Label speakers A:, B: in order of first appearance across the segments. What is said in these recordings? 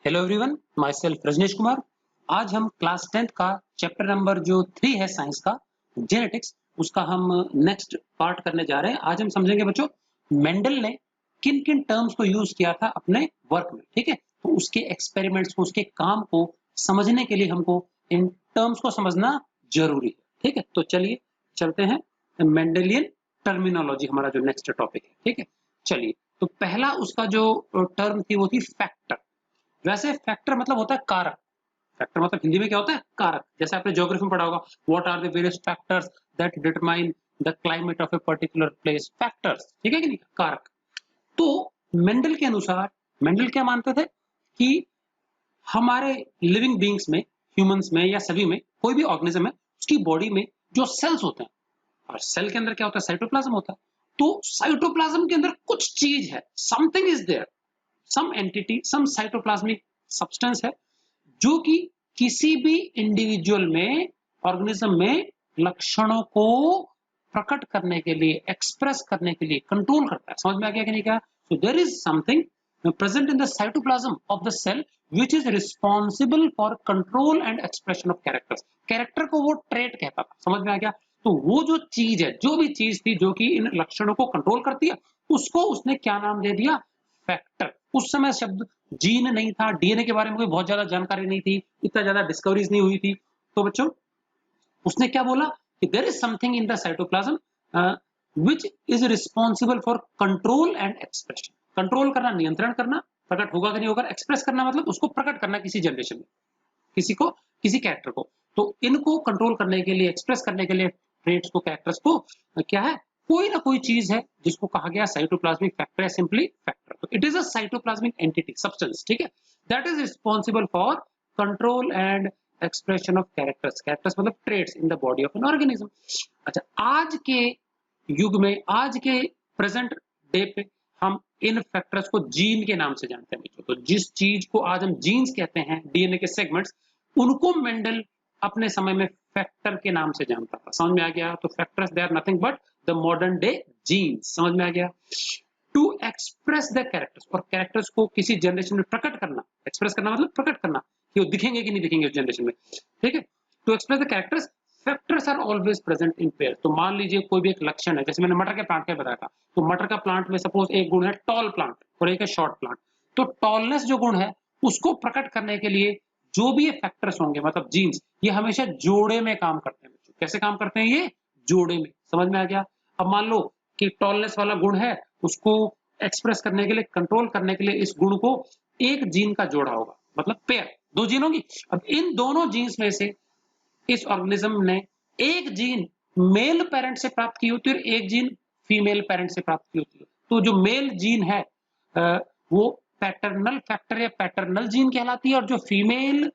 A: Hello everyone, myself Rajnish Kumar. आज हम class 10th का चैप्टर नंबर जो 3 है साइंस का, जेनेटिक्स, उसका हम नेक्स्ट पार्ट करने जा रहे हैं। आज हम समझेंगे बच्चों, मेंडल ने किन किन टर्म्स को यूज किया था अपने वर्क में। ठीक है, तो उसके एक्सपेरिमेंट्स को, उसके काम को समझने के लिए हमको इन टर्म्स को समझना जरूरी है। ठीक है, तो चलिए चलते हैं। मेंडेलियन टर्मिनोलॉजी हमारा जो नेक्स्ट टॉपिक है। ठीक है, चलिए। तो पहला उसका जो टर्म थी वो थी फैक्टर। वैसे फैक्टर मतलब होता है कारक। फैक्टर मतलब हिंदी में क्या होता है? कारक। जैसे आपने ज्योग्राफी में पढ़ा होगा, what are the various factors that determine the climate of a particular place. Factors, ठीक है कि नहीं? कारक। तो मेंडल के अनुसार, मेंडल क्या मानते थे कि हमारे लिविंग बींग्स में, ह्यूमंस में या सभी में, कोई भी ऑर्गेनिज्म है, उसकी बॉडी में जो सेल्स होते हैं, और सेल के अंदर क्या होता है? साइटोप्लाज्म होता है। तो साइटोप्लाज्म के अंदर कुछ चीज है, something is there, some entity, some cytoplasmic substance है, जो कि किसी भी इंडिविजुअल में, ऑर्गेनिज्म में लक्षणों को प्रकट करने के लिए, एक्सप्रेस करने के लिए कंट्रोल करता है। समझ में आ गया कि नहीं? क्या? So there is something present in the cytoplasm of the cell which is responsible for control and expression of characters. Character को वो ट्रेट कहता था। समझ में आ गया? तो वो जो चीज है, जो भी चीज थी जो कि इन लक्षणों को कंट्रोल करती है, उसको उसने क्या नाम दे दिया? फैक्टर। उस समय शब्द जीन नहीं था, डीएनए के बारे में कोई बहुत ज्यादा जानकारी नहीं थी, इतना ज्यादा डिस्कवरीज नहीं हुई थी। तो बच्चों, उसने क्या बोला कि there is something in the cytoplasm which is responsible for control and expression. Control करना, नियंत्रण करना, प्रकट होगा कि नहीं होगा, एक्सप्रेस करना मतलब उसको प्रकट करना किसी जनरेशन में, किसी को, किसी कैरेक्टर को। तो इनको कंट्रोल करने के लिए, एक्सप्रेस करने के लिए ट्रेट्स को, कैरेक्टर्स को क्या है? कोई ना कोई चीज है जिसको कहा गया साइटोप्लाज्मिक फैक्टर है, सिंपली फैक्टर। तो it is a cytoplasmic entity, substance, ठीक है, that is responsible for control and expression of characters. Characters मतलब traits in the body of an organism. अच्छा, आज के युग में, आज के प्रेजेंट डे पे हम इन फैक्टर्स को जीन के नाम से जानते हैं बच्चों। तो जिस चीज को आज हम जीन्स कहते हैं, डीएनए के सेगमेंट्स, उनको मेंडल अपने समय में फैक्टर के नाम से जानता था। समझ में आ गया? तो factors they are nothing but the modern day genes. समझ में आ गया? टू एक्सप्रेस द कैरेक्टर्स, और कैरेक्टर्स को किसी जनरेशन में प्रकट करना। एक्सप्रेस करना मतलब प्रकट करना, कि वो दिखेंगे कि नहीं दिखेंगे उस जनरेशन में। ठीक है, to express the characters factors are always present in pair. तो मान लीजिए कोई भी एक लक्षण है, जैसे मैंने मटर के प्लांट का बताया था, तो मटर का प्लांट में सपोज एक गुण है टॉल प्लांट और एक है शॉर्ट प्लांट। तो टॉलनेस जो गुण है, उसको प्रकट करने के लिए जो भी ये फैक्टर्स होंगे, मतलब जीन्स, ये हमेशा जोड़े में काम करते हैं बच्चों। कैसे काम करते हैं ये? जोड़े में। समझ में आ गया? अब मान लो कि टॉलनेस वाला गुण है, उसको एक्सप्रेस करने के लिए, कंट्रोल करने के लिए, इस गुण को एक जीन का जोड़ा होगा, मतलब पेयर, दो जीन होगी। अब इन दोनों जीन्स में से इस ऑर्गेनिज्म ने एक जीन मेल पेरेंट से प्राप्त की होती है और एक जीन फीमेल पेरेंट से प्राप्त की होती है। तो जो मेल जीन है वो पैटर्नल फैक्टर या पैटर्नल जीन कहलाती है, और जो फीमेल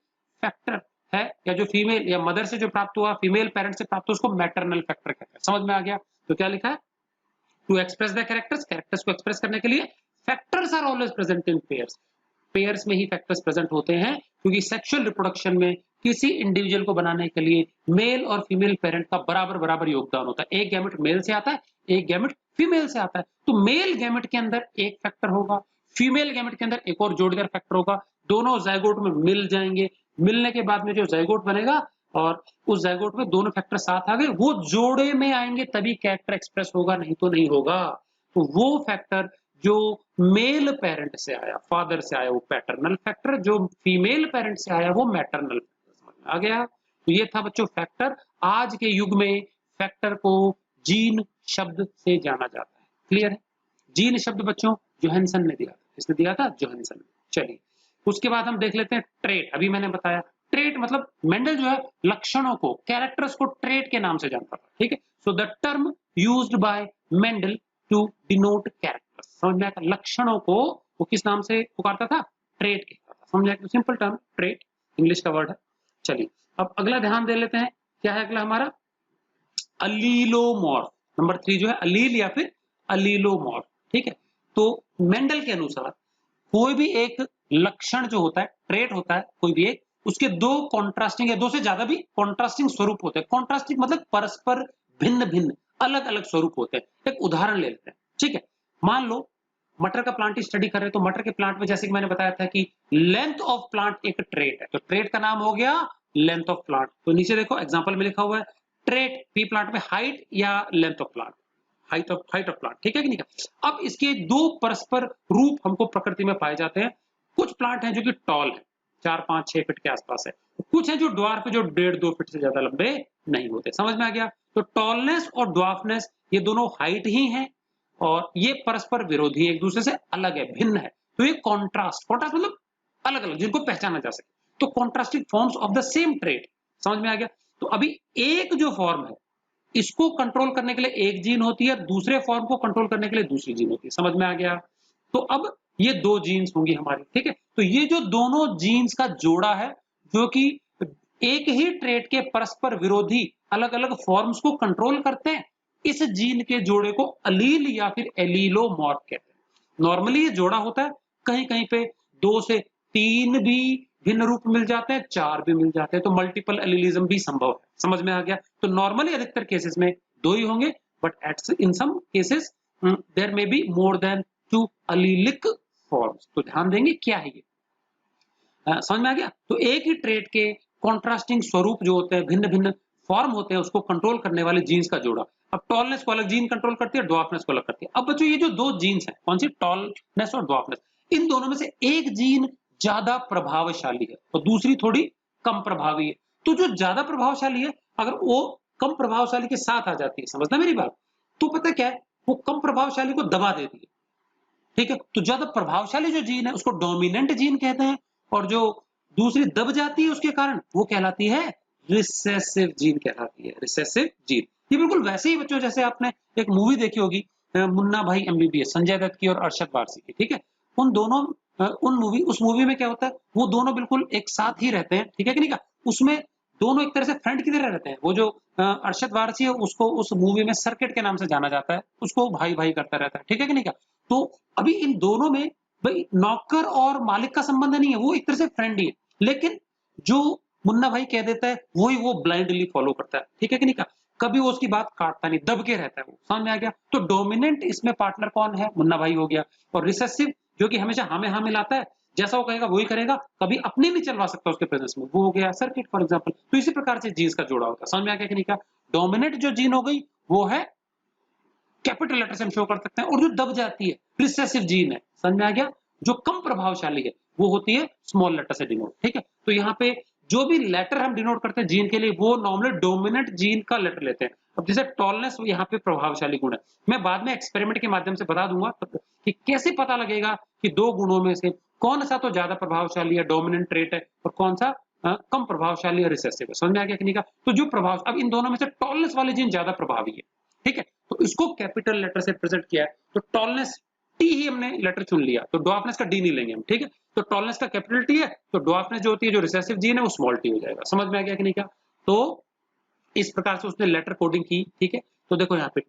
A: फैक्टर है, या जो फीमेल या मदर से जो प्राप्त हुआ, फीमेल पेरेंट से प्राप्त हुआ, उसको मैटरनल फैक्टर कहते हैं। समझ में आ गया? तो क्या लिखा है? To express the characters, characters को एक्सप्रेस करने के लिए factors are always present in pairs. Pairs में ही फैक्टर्स प्रेजेंट होते हैं, क्योंकि सेक्सुअल रिप्रोडक्शन में किसी इंडिविजुअल को बनाने के लिए मेल और फीमेल पेरेंट का बराबर बराबर योगदान होता है। एक गैमेट मेल से आता है, एक गैमेट फीमेल से आता है। तो मेल गैमेट के अंदर एक फैक्टर होगा, फीमेल गैमेट के अंदर एक और जोड़ीदार फैक्टर होगा। दोनों जाइगोट में मिल जाएंगे, मिलने के बाद में जो जाइगोट बनेगा, और उस जाइगोट में दोनों फैक्टर साथ आ गए, वो जोड़े में आएंगे, तभी कैरेक्टर एक्सप्रेस होगा, नहीं तो नहीं होगा। तो वो फैक्टर जो मेल पेरेंट से आया, फादर से आया, वो पैटर्नल फैक्टर, जो फीमेल पेरेंट से आया वो मैटरनल फैक्टर। समझ में आ गया? तो ये था बच्चों फैक्टर। आज के युग में फैक्टर को जीन शब्द से जाना जाता है। क्लियर है? जीन शब्द बच्चों जोहानसन ने दिया था। किसने दिया था? जोहानसन ने। चलिए, उसके बाद हम देख लेते हैं ट्रेट। अभी मैंने बताया ट्रेट मतलब मेंडल जो है लक्षणों को, कैरेक्टर्स को ट्रेट के नाम से जानता था। ठीक है, so the term used by Mendel to denote characters. समझ में आया? लक्षणों को वो किस नाम से पुकारता था? ट्रेट कहता था। समझ में आया? सिंपल टर्म ट्रेट, इंग्लिश का वर्ड है। चलिए, अब अगला ध्यान दे लेते हैं। क्या है अगला हमारा? अलीलोमॉर्फ। नंबर 3 जो है अलील या फिर अलीलोमॉर्फ। ठीक है, तो मेंडल के अनुसार कोई भी एक लक्षण जो होता है, ट्रेट होता है कोई भी एक, उसके दो कॉन्ट्रास्टिंग या दो से ज्यादा भी कॉन्ट्रास्टिंग स्वरूप होते हैं। कॉन्ट्रास्टिंग मतलब परस्पर भिन्न भिन्न, अलग अलग स्वरूप होते हैं। एक उदाहरण ले लेते हैं। ठीक है, मान मटर का प्लांट ही स्टडी कर रहे हैं, तो मटर के प्लांट में जैसे कि मैंने बताया था कि लेंथ ऑफ प्लांट एक ट्रेट है, तो ट्रेट का नाम हो गया लेंथ ऑफ प्लांट। तो नीचे देखो एग्जांपल में लिखा हुआ है ट्रेट पी प्लांट में हाइट या length of plant, height of plant, ठीक है कि नहीं। अब इसके दो परस्पर रूप हमको प्रकृति में पाए जाते हैं। कुछ प्लांट हैं जो कि टॉल है, 4-5-6 फीट के आसपास है, कुछ है जो ड्वार्फ है जो 1.5-2 फीट से ज्यादा लंबे नहीं होते। समझ में आ गया। तो टॉलनेस और ड्वार्फनेस ये दोनों हाइट ही हैं और ये परस्पर विरोधी, एक दूसरे से अलग है, भिन्न है। तो ये कॉन्ट्रास्ट मतलब अलग अलग, जिनको पहचाना जा सके। तो contrasting forms of the same trait, समझ में आ गया। तो अभी एक जो फॉर्म है इसको कंट्रोल करने के लिए एक जीन होती है, दूसरे फॉर्म को कंट्रोल करने के लिए दूसरी जीन होती है। समझ में आ गया। तो अब ये दो जीन्स होंगी हमारी, ठीक है। तो ये जो दोनों जीन्स का जोड़ा है जो कि एक ही ट्रेट के परस्पर विरोधी अलग अलग फॉर्म्स को कंट्रोल करते हैं, इस जीन के जोड़े को अलील या फिर एलीलोमॉर्फ कहते हैं। नॉर्मली ये जोड़ा होता है, कहीं कहीं पे 2 से 3 भी भिन्न रूप मिल जाते हैं, 4 भी मिल जाते हैं, तो मल्टीपल एलिलिज्म भी संभव है। समझ में आ गया। तो नॉर्मली अधिकतर केसेस में 2 ही होंगे, but at in some cases there may be more than 2 allelic forms. तो ध्यान देंगे क्या है ये, समझ में आ गया। तो एक ही ट्रेट के कॉन्ट्रास्टिंग स्वरूप जो होते हैं, भिन्न भिन्न फॉर्म होते हैं, उसको कंट्रोल करने वाले जीन्स का जोड़ा। अब टॉलनेस को अलग जीन कंट्रोल करती है, ड्वार्फनेस को अलग करती है। अब बच्चों ये जो दो जीन्स हैं, कौन सी, टॉलनेस और ड्वार्फनेस, इन दोनों में से एक जीन ज्यादा प्रभावशाली है और दूसरी थोड़ी कम प्रभावी है। तो जो ज्यादा प्रभावशाली है अगर वो कम प्रभावशाली के साथ आ जाती है, समझना मेरी बात, तो पता क्या है, वो कम प्रभावशाली को दबा देती है, ठीक है। तो ज्यादा प्रभावशाली जो जीन है उसको डोमिनेंट जीन कहते हैं, और जो दूसरी दब जाती है उसके कारण वो कहलाती है रिसेसिव जीन कहलाती है, रिसेसिव जीन। ये बिल्कुल वैसे ही बच्चों जैसे आपने एक मूवी देखी होगी मुन्ना भाई एमबीबीएस, संजय दत्त की और अरशद वारसी की, ठीक है। उन दोनों उस मूवी में क्या होता है, वो दोनों बिल्कुल एक साथ ही रहते हैं, ठीक है कि नहीं का। उसमें दोनों एक तरह से फ्रेंड की तरह रहते हैं। वो जो अरशद वारसी है उसको उस मूवी में सर्किट के नाम से जाना जाता है, उसको भाई भाई करता रहता है, ठीक है कि नहीं का। तो अभी इन दोनों में भाई नौकर और मालिक का संबंध नहीं है, वो एक तरह से फ्रेंड ही है, लेकिन जो मुन्ना भाई कह देता है वही वो ब्लाइंडली फॉलो करता है, ठीक है कि नहीं का। कभी वो उसकी बात काटता नहीं, दब के रहता है वो, समझ में आ गया। तो डोमिनेंट इसमें पार्टनर कौन है, मुन्ना भाई हो गया, और रिसेसिव जो कि हमेशा हाँ में हाँ मिलाता है, जैसा वो कहेगा वही करेगा, कभी अपने नहीं चलवा सकता उसके प्रेजेंस में, वो हो गया सर्किट फॉर एग्जांपल। तो इसी प्रकार से जीन्स का जोड़ा होता है, समझ में आ गया कि नहीं का। डोमिनेंट जो जीन हो गई वो है कैपिटल लेटर से हम शो कर सकते हैं, और जो दब जाती है रिसेसिव जीन है, समझ में आ गया। जो कम प्रभावशाली है वो होती है स्मॉल लेटर से डिनोट, ठीक है। तो यहाँ पे जो भी लेटर हम डिनोट करते हैं जीन के लिए वो नॉर्मली डोमिनेंट जीन का लेटर लेते हैं। अब जैसे टॉलनेस यहाँ पे प्रभावशाली गुण है, मैं बाद में एक्सपेरिमेंट के माध्यम से बता दूंगा कि कैसे पता लगेगा कि दो गुणों में से कौन सा तो ज्यादा प्रभावशाली है, डोमिनेंट ट्रेट है, और कौन सा कम प्रभावशाली है, रिसेसिव है। समझ में आ गया कि नहीं का। तो जो प्रभाव, अब इन दोनों में से टॉलनेस वाले जीन ज्यादा प्रभावी है, ठीक है। तो इसको कैपिटल लेटर से प्रेजेंट किया है, तो टॉलनेस टी ही हमने लेटर चुन लिया, तो ड्वार्फनेस का डी नहीं लेंगे हम, ठीक है। तो टॉलनेस का कैपिटल टी है, तो ड्वार्फनेस जो होती है, जो रिसेसिव जीन है, वो स्मॉल टी हो जाएगा। समझ में आ गया कि नहीं क्या। तो इस प्रकार से उसने लेटर कोडिंग की, ठीक है। तो देखो यहाँ पे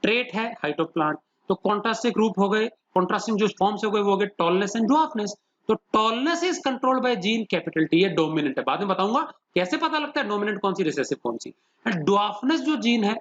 A: ट्रेट है हाइट ऑफ प्लांट, तो कॉन्ट्रास्टिंग ग्रुप हो गए, कॉन्ट्रास्टिंग जो फॉर्म्स हो गए वो हो गए टॉलनेस एंड ड्वार्फनेस। तो tallness is controlled by gene capital T, ये डोमिनेंट है, बाद में बताऊंगा कैसे पता लगता है डोमिनेंट कौन सी रिसेसिव कौन सी। ड्वार्फनेस जो जीन है,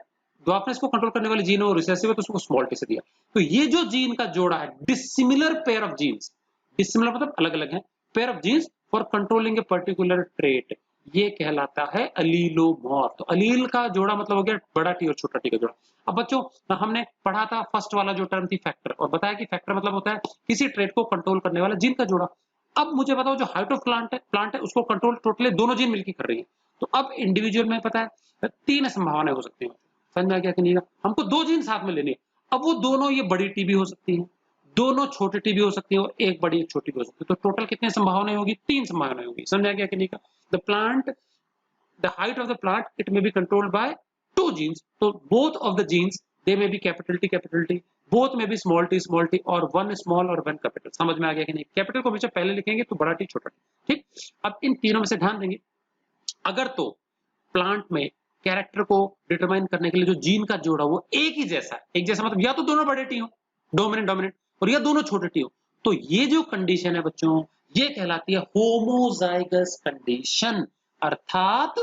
A: ड्वार्फनेस को कंट्रोल करने वाली जीन है वो रिसेसिव है, तो उसको स्मॉल टी से दिया। तो ये जो जीन का जोड़ा है, dissimilar pair of genes, dissimilar मतलब अलग अलग है, pair of genes for controlling a particular trait, ये कहलाता है अलीलोमॉर्फ। तो अलील का जोड़ा मतलब हो गया बड़ा टी और छोटा टी का जोड़ा। अब बच्चों हमने पढ़ा था फर्स्ट वाला जो टर्म थी फैक्टर, और बताया कि फैक्टर मतलब होता है किसी ट्रेट को कंट्रोल करने वाला जीन का जोड़ा। अब मुझे बताओ जो हाइट ऑफ प्लांट है उसको कंट्रोल टोटली दोनों जीन मिलकर कर रही है। तो अब इंडिविजुअल में पता है 3 संभावनाएं हो सकती है, समझ में आ गया कि नहीं। हमको 2 जीन साथ में लेनी है, अब वो दोनों, ये बड़ी टी भी हो सकती है, दोनों छोटी टी भी हो सकती है, और एक बड़ी एक छोटी भी हो सकती है। तो टोटल कितने संभावनाएं होगी, 3 संभावनाएं होगी, समझ में आ गया कि नहीं का। The plant, the height of the plant, it may be controlled by 2 genes, so both of the genes they may be capital T, both may be small t, और one small और one capital। समझ में आ गया कि नहीं। Capital को हमेशा पहले लिखेंगे तो बड़ा टी छोटा टी, ठीक। अब इन तीनों में से ध्यान देंगे, अगर तो प्लांट में कैरेक्टर को डिटरमाइन करने के लिए जो जीन का जोड़ा वो एक ही जैसा है, एक जैसा मतलब या तो दोनों बड़े टी हो, डोमिनेंट, और या दोनों छोटे टी हो, तो ये जो कंडीशन है बच्चों ये कहलाती है होमोजाइगस कंडीशन, अर्थात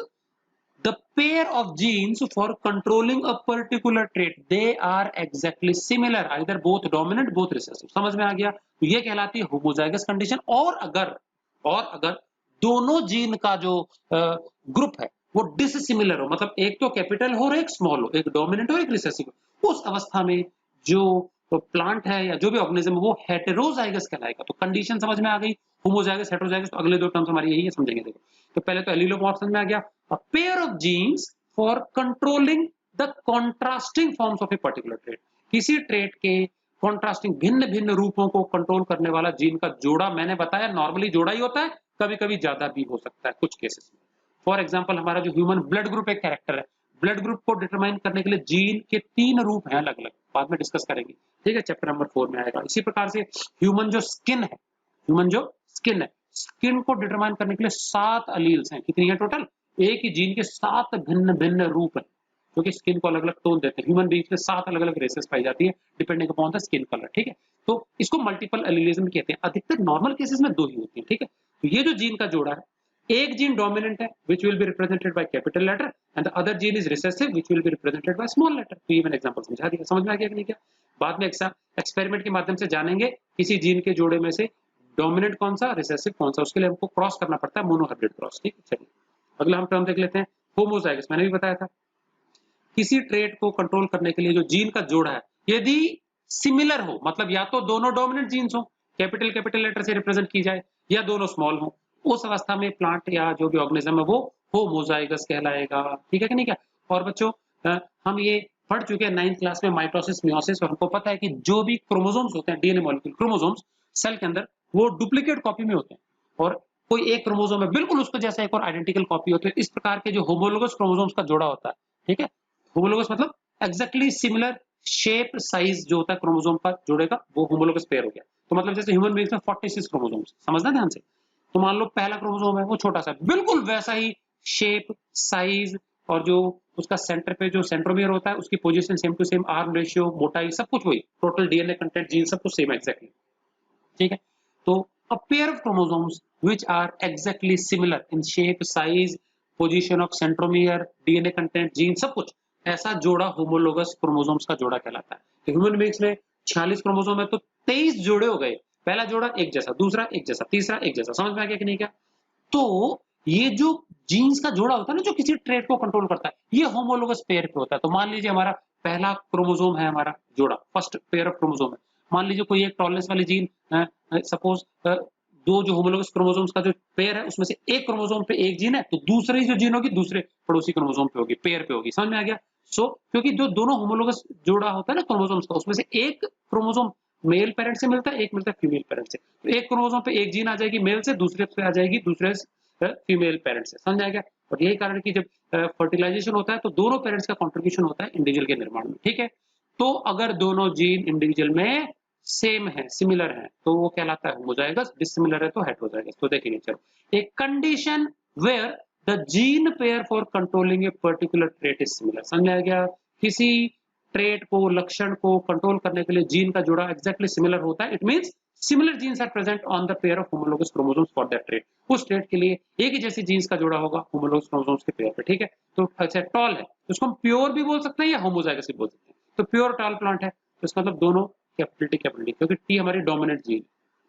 A: the pair of genes for controlling a particular trait, they are exactly similar, either both dominant both recessive। समझ में आ गया? तो ये कहलाती है होमोजाइगस कंडीशन। और अगर दोनों जीन का जो ग्रुप है वो डिसिमिलर हो, मतलब एक तो कैपिटल हो और एक स्मॉल हो, एक डोमिनेंट हो एक रिसेसिव हो, उस अवस्था में जो प्लांट है या जो भी ऑर्गेनिज्म वो हेटेरोजाइगस कहलाएगा। तो कंडीशन समझ में आ गई, होमोजाइगस हेटेरोजाइगस। तो अगले दो टर्म्स हमारी यही है, समझेंगे। देखो, तो पहले तो एलिलोमॉर्फ समझ में आ गया, a pair of genes for controlling the contrasting forms of a particular trait। किसी ट्रेट के कॉन्ट्रास्टिंग भिन्न भिन्न रूपों को कंट्रोल करने वाला जीन का जोड़ा, मैंने बताया नॉर्मली जोड़ा ही होता है, कभी कभी ज्यादा भी हो सकता है कुछ केसेस में। फॉर एग्जांपल हमारा जो ह्यूमन ब्लड ग्रुप एक कैरेक्टर है, ब्लड ग्रुप को डिटरमाइन करने के लिए जीन के 3 रूप हैं अलग अलग, बाद में डिस्कस करेंगे, ठीक है, चैप्टर नंबर 4 में आएगा। इसी प्रकार से ह्यूमन जो स्किन है, स्किन को डिटरमाइन करने के लिए 7 अलील्स हैं। कितनी है टोटल? एक ही जीन के 7 भिन्न भिन्न रूप हैं जो कि स्किन को अलग अलग टोन देते हैं। ह्यूमन बीइंग्स में 7 अलग अलग रेसेस पाई जाती है depending upon the skin colour, ठीक है। तो इसको मल्टीपल एलिलिज्म कहते हैं। अधिकतर नॉर्मल केसेस में 2 ही होती है, ठीक है। तो ये जो जीन का जोड़ा है, एक जीन डोमिनेंट है which will be represented by capital letter and the other gene is recessive which will be represented by small letter। तो ये मैंने एग्जांपल समझा दिया, समझ में आ गया कि नहीं क्या? बाद में एक्सपेरिमेंट के माध्यम से जानेंगे किसी जीन के जोड़े में से डोमिनेंट कौन सा रिसेसिव कौन सा, उसके लिए हमको क्रॉस करना पड़ता है, मोनोहाइब्रिड क्रॉस, ठीक है। चलिए अगला हम टर्म देख लेते हैं, होमोजाइगस। मैंने भी बताया था किसी ट्रेट को कंट्रोल करने के लिए जो जीन का जोड़ा है यदि सिमिलर हो, मतलब या तो दोनों डोमिनेंट जीन्स हो, कैपिटल लेटर से रिप्रेजेंट की जाए, या दोनों स्मॉल हो, उस अवस्था में प्लांट या जो भी ऑर्गेनिज्म है वो होमोजाइगस कहलाएगा, ठीक है कि नहीं क्या? और बच्चों हम ये पढ़ चुके हैं 9th क्लास में माइटोसिस मियोसिस, और हमको पता है कि जो भी क्रोमोसोम्स होते हैं, डीएनए मॉलिक्यूल क्रोमोसोम्स सेल के अंदर, वो डुप्लीकेट कॉपी में होते हैं, और कोई एक क्रोमोसोम है बिल्कुल उसको जैसा एक और आइडेंटिकल कॉपी होती है। इस प्रकार के जो होमोलोगस क्रोमोसोम्स का जोड़ा होता है, ठीक है, होमोलोगस मतलब एग्जैक्टली सिमिलर शेप साइज जो होता है क्रोमोसोम का जोड़े का, वो होमोलोगस पेयर हो गया। तो मतलब जैसे ह्यूमन बीइंग्स में 46 क्रोमोसोम्स, समझना ध्यान से। तो मान लो पहला क्रोमोसोम है वो छोटा सा, बिल्कुल वैसा ही शेप साइज, और जो उसका सेंटर पे जो सेंट्रोमियर होता है उसकी position same to same, arm ratio, मोटाई, सब कुछ वही, टोटल डीएनए कंटेंट, जीन सब कुछ सेम एग्जैक्टली, ठीक है। तो a pair of chromosomes which are exactly similar in shape, size, position of centromere, DNA content, gene, सब कुछ, ऐसा जोड़ा होमोलोगस क्रोमोसोम्स का जोड़ा कहलाता है। तो ह्यूमन बीइंग्स में 46 क्रोमोसोम है, तो 23 जोड़े हो गए। पहला जोड़ा एक जैसा, दूसरा एक जैसा, तीसरा एक जैसा, समझ में आ गया कि नहीं क्या? तो ये जो जीन्स का जोड़ा होता है ना, जो किसी ट्रेट को कंट्रोल करता है, ये होमोलोगस पेयर पे होता है। तो मान लीजिए हमारा पहला क्रोमोसोम है, हमारा जोड़ा, फर्स्ट पेयर ऑफ क्रोमोसोम है। मान लीजिए कोई एक टॉलनेस वाली जीन, सपोज दो जो होमोलोगस क्रोमोसोम्स का जो पेयर है उसमें से एक क्रोमोसोम पे एक जीन है, तो दूसरी जो जीन होगी दूसरे पड़ोसी क्रोमोसोम पे होगी, पेयर पे होगी, समझ में आ गया? क्योंकि जो दोनों होमोलोगस जोड़ा होता है ना क्रोमोसोम्स का, उसमें से एक क्रोमोसोम मेल पेरेंट से मिलता है, एक मिलता है फीमेल पेरेंट से। तो एक क्रोमोसोम पे एक जीन आ जाएगी मेल से, दूसरे पे आ जाएगी दूसरे फीमेल पेरेंट से, समझ आ गया? और यही कारण कि जब फर्टिलाइजेशन होता है तो दोनों पेरेंट्स का कॉन्ट्रीब्यूशन होता है इंडिविजुअल के निर्माण में, ठीक है। तो अगर दोनों जीन इंडिविजुअल में सेम है, सिमिलर है, तो वो कहलाता है होमोजाइगस, डिसिमिलर है तो हेटेरोजाइगस। तो देखेंगे, चलो, एक condition where the gene pair for controlling a particular trait is similar, समझ आ गया? किसी ट्रेट को, लक्षण को कंट्रोल करने के लिए जीन का जोड़ा एग्जैक्टली सिमिलर होता है, it means similar genes are present on the pair of homologous chromosomes for that trait. उस ट्रेट के लिए एक ही जैसी जीन्स का जोड़ा होगा होमोलोगस क्रोमोसोम्स के पेयर पे, ठीक है। तो अच्छा टॉल है तो उसको हम प्योर भी बोल सकते हैं या होमोजाइगस भी बोल सकते हैं। तो प्योर टॉल प्लांट है तो इसका मतलब दोनों कैपिटल, क्योंकि टी हमारी डोमिनेंट जीन,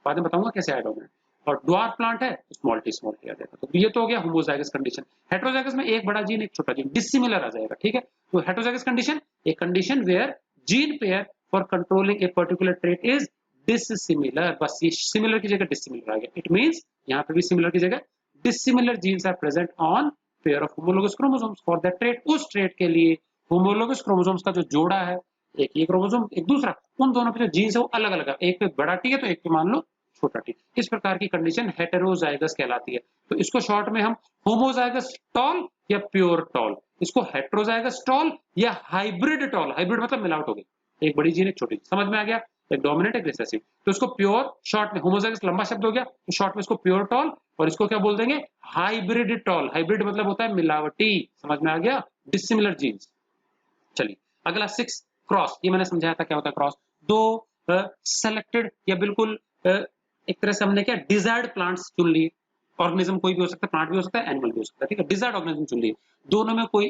A: बाद में बताऊंगा कैसे आया डोमिनेंट। और ड्वार्फ प्लांट है तो स्मॉल टी आ जाएगा। तो ये तो हो गया होमोजाइगस कंडीशन। हेटेरोजाइगस में एक बड़ा जीन एक छोटा जीन, डिसिमिलर आ जाएगा, ठीक है। तो heterozygous condition, a condition where gene pair for controlling a particular trait is dissimilar, बस ये सिमिलर की जगह डिसिमिलर आ गया। इट मींस यहाँ पे भी सिमिलर की जगह dissimilar genes are present on pair of homologous chromosomes for that trait. उस ट्रेट के लिए होमोलोगस क्रोमोसोम्स का जो जोड़ा है, एक ये क्रोमोसोम एक दूसरा, उन दोनों पे जो जीन्स है वो अलग अलग है, एक पे बड़ा टी है तो एक पे मान लो छोटा टी। इस प्रकार की कंडीशन हेटेरोजाइगस कहलाती है। तो इसको शॉर्ट में हम होमोजाइगस टॉल या प्योर टॉल, इसको हेटेरोजाइगस टॉल या हाइब्रिड टॉल, हाइब्रिड मतलब मिलावट हो गई, एक बड़ी जीन एक छोटी, समझ में आ गया? एक डोमिनेंट एक रिसेसिव, तो इसको प्योर शॉर्ट में, होमोजाइगस लंबा शब्द हो गया तो शॉर्ट में इसको प्योर टॉल, और इसको क्या बोल देंगे? Hybrid toll. हाइब्रिड मतलब होता है मिलावटी, समझ में आ गया? Dissimilar genes. चलिए अगला 6 क्रॉस, ये मैंने समझाया था क्या होता है क्रॉस। दो सेलेक्टेड या बिल्कुल एक तरह से हमने क्या डिजायर्ड प्लांट्स चुन लिए, ऑर्गेनिज्म कोई भी हो सकता है, प्लांट भी हो सकता है, एनिमल भी हो सकता है, ठीक है। डिजायर्ड ऑर्गेनिज्म चुन लिए, दोनों में कोई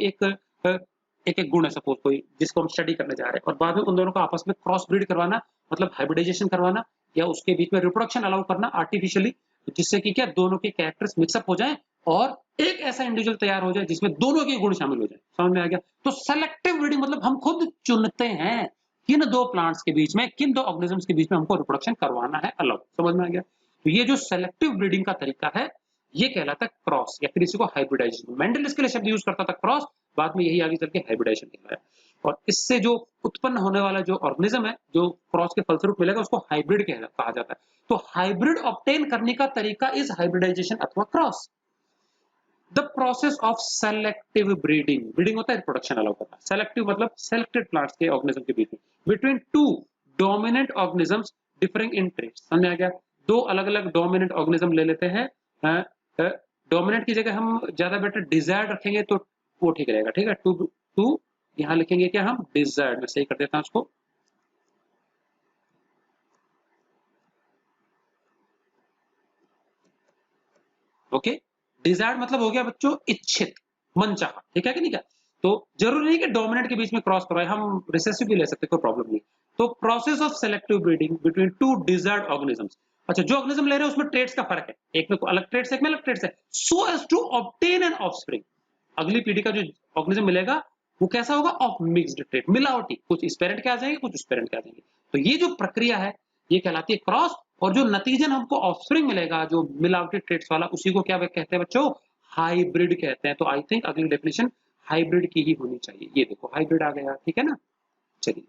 A: एक गुण है सपोज कोई, जिसको हम स्टडी करने जा रहे हैं, और बाद में उन दोनों को आपस में क्रॉस ब्रीड करवाना, मतलब हाइब्रिडाइजेशन करवाना, या उसके बीच में रिप्रोडक्शन अलाउ करना आर्टिफिशियली, जिससे कि क्या दोनों के कैरेक्टर्स मिक्सअप हो जाएं और एक ऐसा इंडिविजुअल तैयार हो जाए जिसमें दोनों के गुण शामिल हो जाए। समझ में आ गया? तो सेलेक्टिव ब्रीडिंग मतलब हम खुद चुनते हैं किन दो प्लांट्स के बीच में, किन दो ऑर्गेनिजम्स के बीच में हमको रिप्रोडक्शन करवाना है अलाउ। समझ में आ गया? तो ये जो सेलेक्टिव ब्रीडिंग का तरीका है, ये कहलाता है क्रॉस, या फिर इसी को हाइब्रिडाइजेशन। मेंडल इसके लिए शब्द यूज करता था क्रॉस, बाद में यही आगे चल के हाइब्रिडाइजेशन कहलाया। और इससे जो उत्पन्न होने वाला जो ऑर्गेनिज्म है, जो क्रॉस के फलस्वरूप मिलेगा, उसको हाइब्रिड कहा जाता है। तो हाइब्रिड ऑब्टेन करने का तरीका इज हाइब्रिडाइजेशन अथवा cross. The process of selective breeding, breeding होता है रिप्रोडक्शन अलाउ करना, सेलेक्टिव मतलब सेलेक्टेड प्लांट्स के ऑर्गेनिज्म के बीच में, between two dominant organisms differing in traits. समझ आ गया? दो अलग अलग डोमिनेंट ऑर्गेनिज्म ले लेते हैं, डोमिनेंट की जगह हम ज्यादा बेटर डिजायर्ड रखेंगे तो वो ठीक रहेगा, ठीक है। टू टू यहां लिखेंगे क्या हम, डिजायर्ड, में सही कर देता हूं उसको। ओके, डिजायर्ड मतलब हो गया बच्चों इच्छित, मनचाहा, ठीक है कि नहीं क्या? तो जरूरी नहीं कि डोमिनेंट के बीच में क्रॉस करवाए, हम रिसेसिव भी ले सकते, कोई प्रॉब्लम नहीं। तो process of selective breeding between two desired organisms. अच्छा, जो ऑर्गेनिज्म ले रहे हैं उसमें ट्रेड्स का फर्क है, एक में अलग ट्रेड्स है, एक में अलग ट्रेड्स है, so as to obtain an offspring. अगली पीढ़ी का जो ऑर्गेनिज्म मिलेगा वो कैसा होगा, ऑफ मिक्स्ड ट्रेड, मिलावटी, कुछ इस पेरेंट के आ जाएंगे, कुछ उस पेरेंट के आ जाएंगे। तो ये जो प्रक्रिया है ये कहलाती है क्रॉस, और जो नतीजन हमको ऑफस्प्रिंग मिलेगा जो मिलावटी ट्रेड्स वाला, उसी को क्या कहते हैं बच्चों, हाइब्रिड कहते हैं। तो आई थिंक अगली डेफिनेशन हाइब्रिड की ही होनी चाहिए। ये देखो हाइब्रिड आ गया, ठीक है ना। चलिए,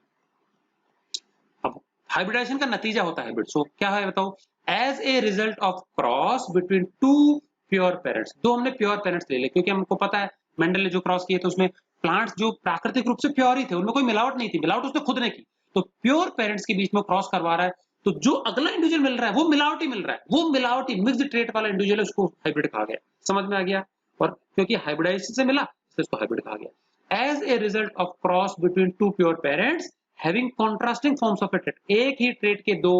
A: अब हाइब्रिडाइजेशन का नतीजा होता है हाइब्रिड। सो क्या है बताओ, as a result of cross between two pure parents. दो हमने प्योर पेरेंट्स ले लिए क्योंकि हमको पता है मेंडल ने जो क्रॉस किए थे उसमें प्लांट्स जो प्राकृतिक रूप से प्योर ही थे, उनमें कोई मिलावट नहीं थी, मिलावट उसने खुद ने की। तो प्योर पेरेंट्स के बीच में क्रॉस करवा रहा है, तो जो अगला इंडिविजुअल मिल रहा है वो मिलावटी मिल रहा है, वो मिलावटी मिक्स्ड ट्रेट वाला इंडिविजुअल है, उसको हाइब्रिड कहा गया। समझ में आ गया? और क्योंकि हाइब्रिडाइजेशन से मिला इसलिए उसको हाइब्रिड कहा गया। As a result of cross between two pure parents having contrasting forms of a trait, एक ही ट्रेट के दो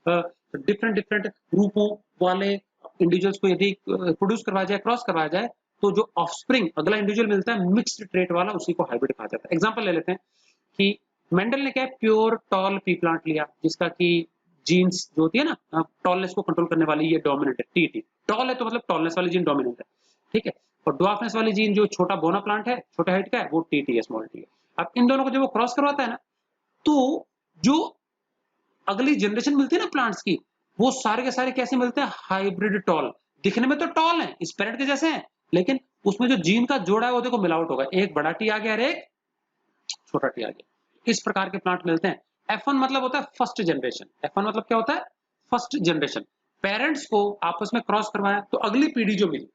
A: डिफरेंट डिफरेंट रूपों वाले इंडिविजुअल्स को यदि प्रोड्यूस करवाया जाए, क्रॉस करवाया जाए, तो जो ऑफस्प्रिंग अगला इंडिविजुअल मिलता है मिक्स्ड ट्रेट वाला, उसी को हाइब्रिड कहा जाता है। एग्जांपल ले लेते हैं कि मेंडल ने क्या प्योर टॉल पी प्लांट लिया, जिसका कि जीन्स जो होती है ना टॉलनेस को कंट्रोल करने वाली, ये डोमिनेंट है, टी टॉल है तो मतलब टॉलनेस वाली जीन डोमिनेंट है, ठीक है। और ड्वार्फनेस वाली जीन जो छोटा बोना प्लांट है, छोटे हाइट का है, वो टी है, स्मॉल टी है। अब इन दोनों को जब वो क्रॉस करवाता है ना, तो जो अगली जनरेशन मिलती है ना प्लांट्स की, वो सारे के सारे कैसे मिलते हैं, हाइब्रिड टॉल। दिखने में तो टॉल है, स्पेरेट के जैसे हैं, लेकिन उसमें जो जीन का जोड़ा है वो देखो मिलावट होगा, एक बड़ा टी आ गया और एक छोटा टी आ गया। इस प्रकार के प्लांट मिलते हैं। F1 मतलब होता है फर्स्ट जनरेशन। F1 मतलब क्या होता है, फर्स्ट जनरेशन। पेरेंट्स को आपस में क्रॉस करवाया तो अगली पीढ़ी जो मिली,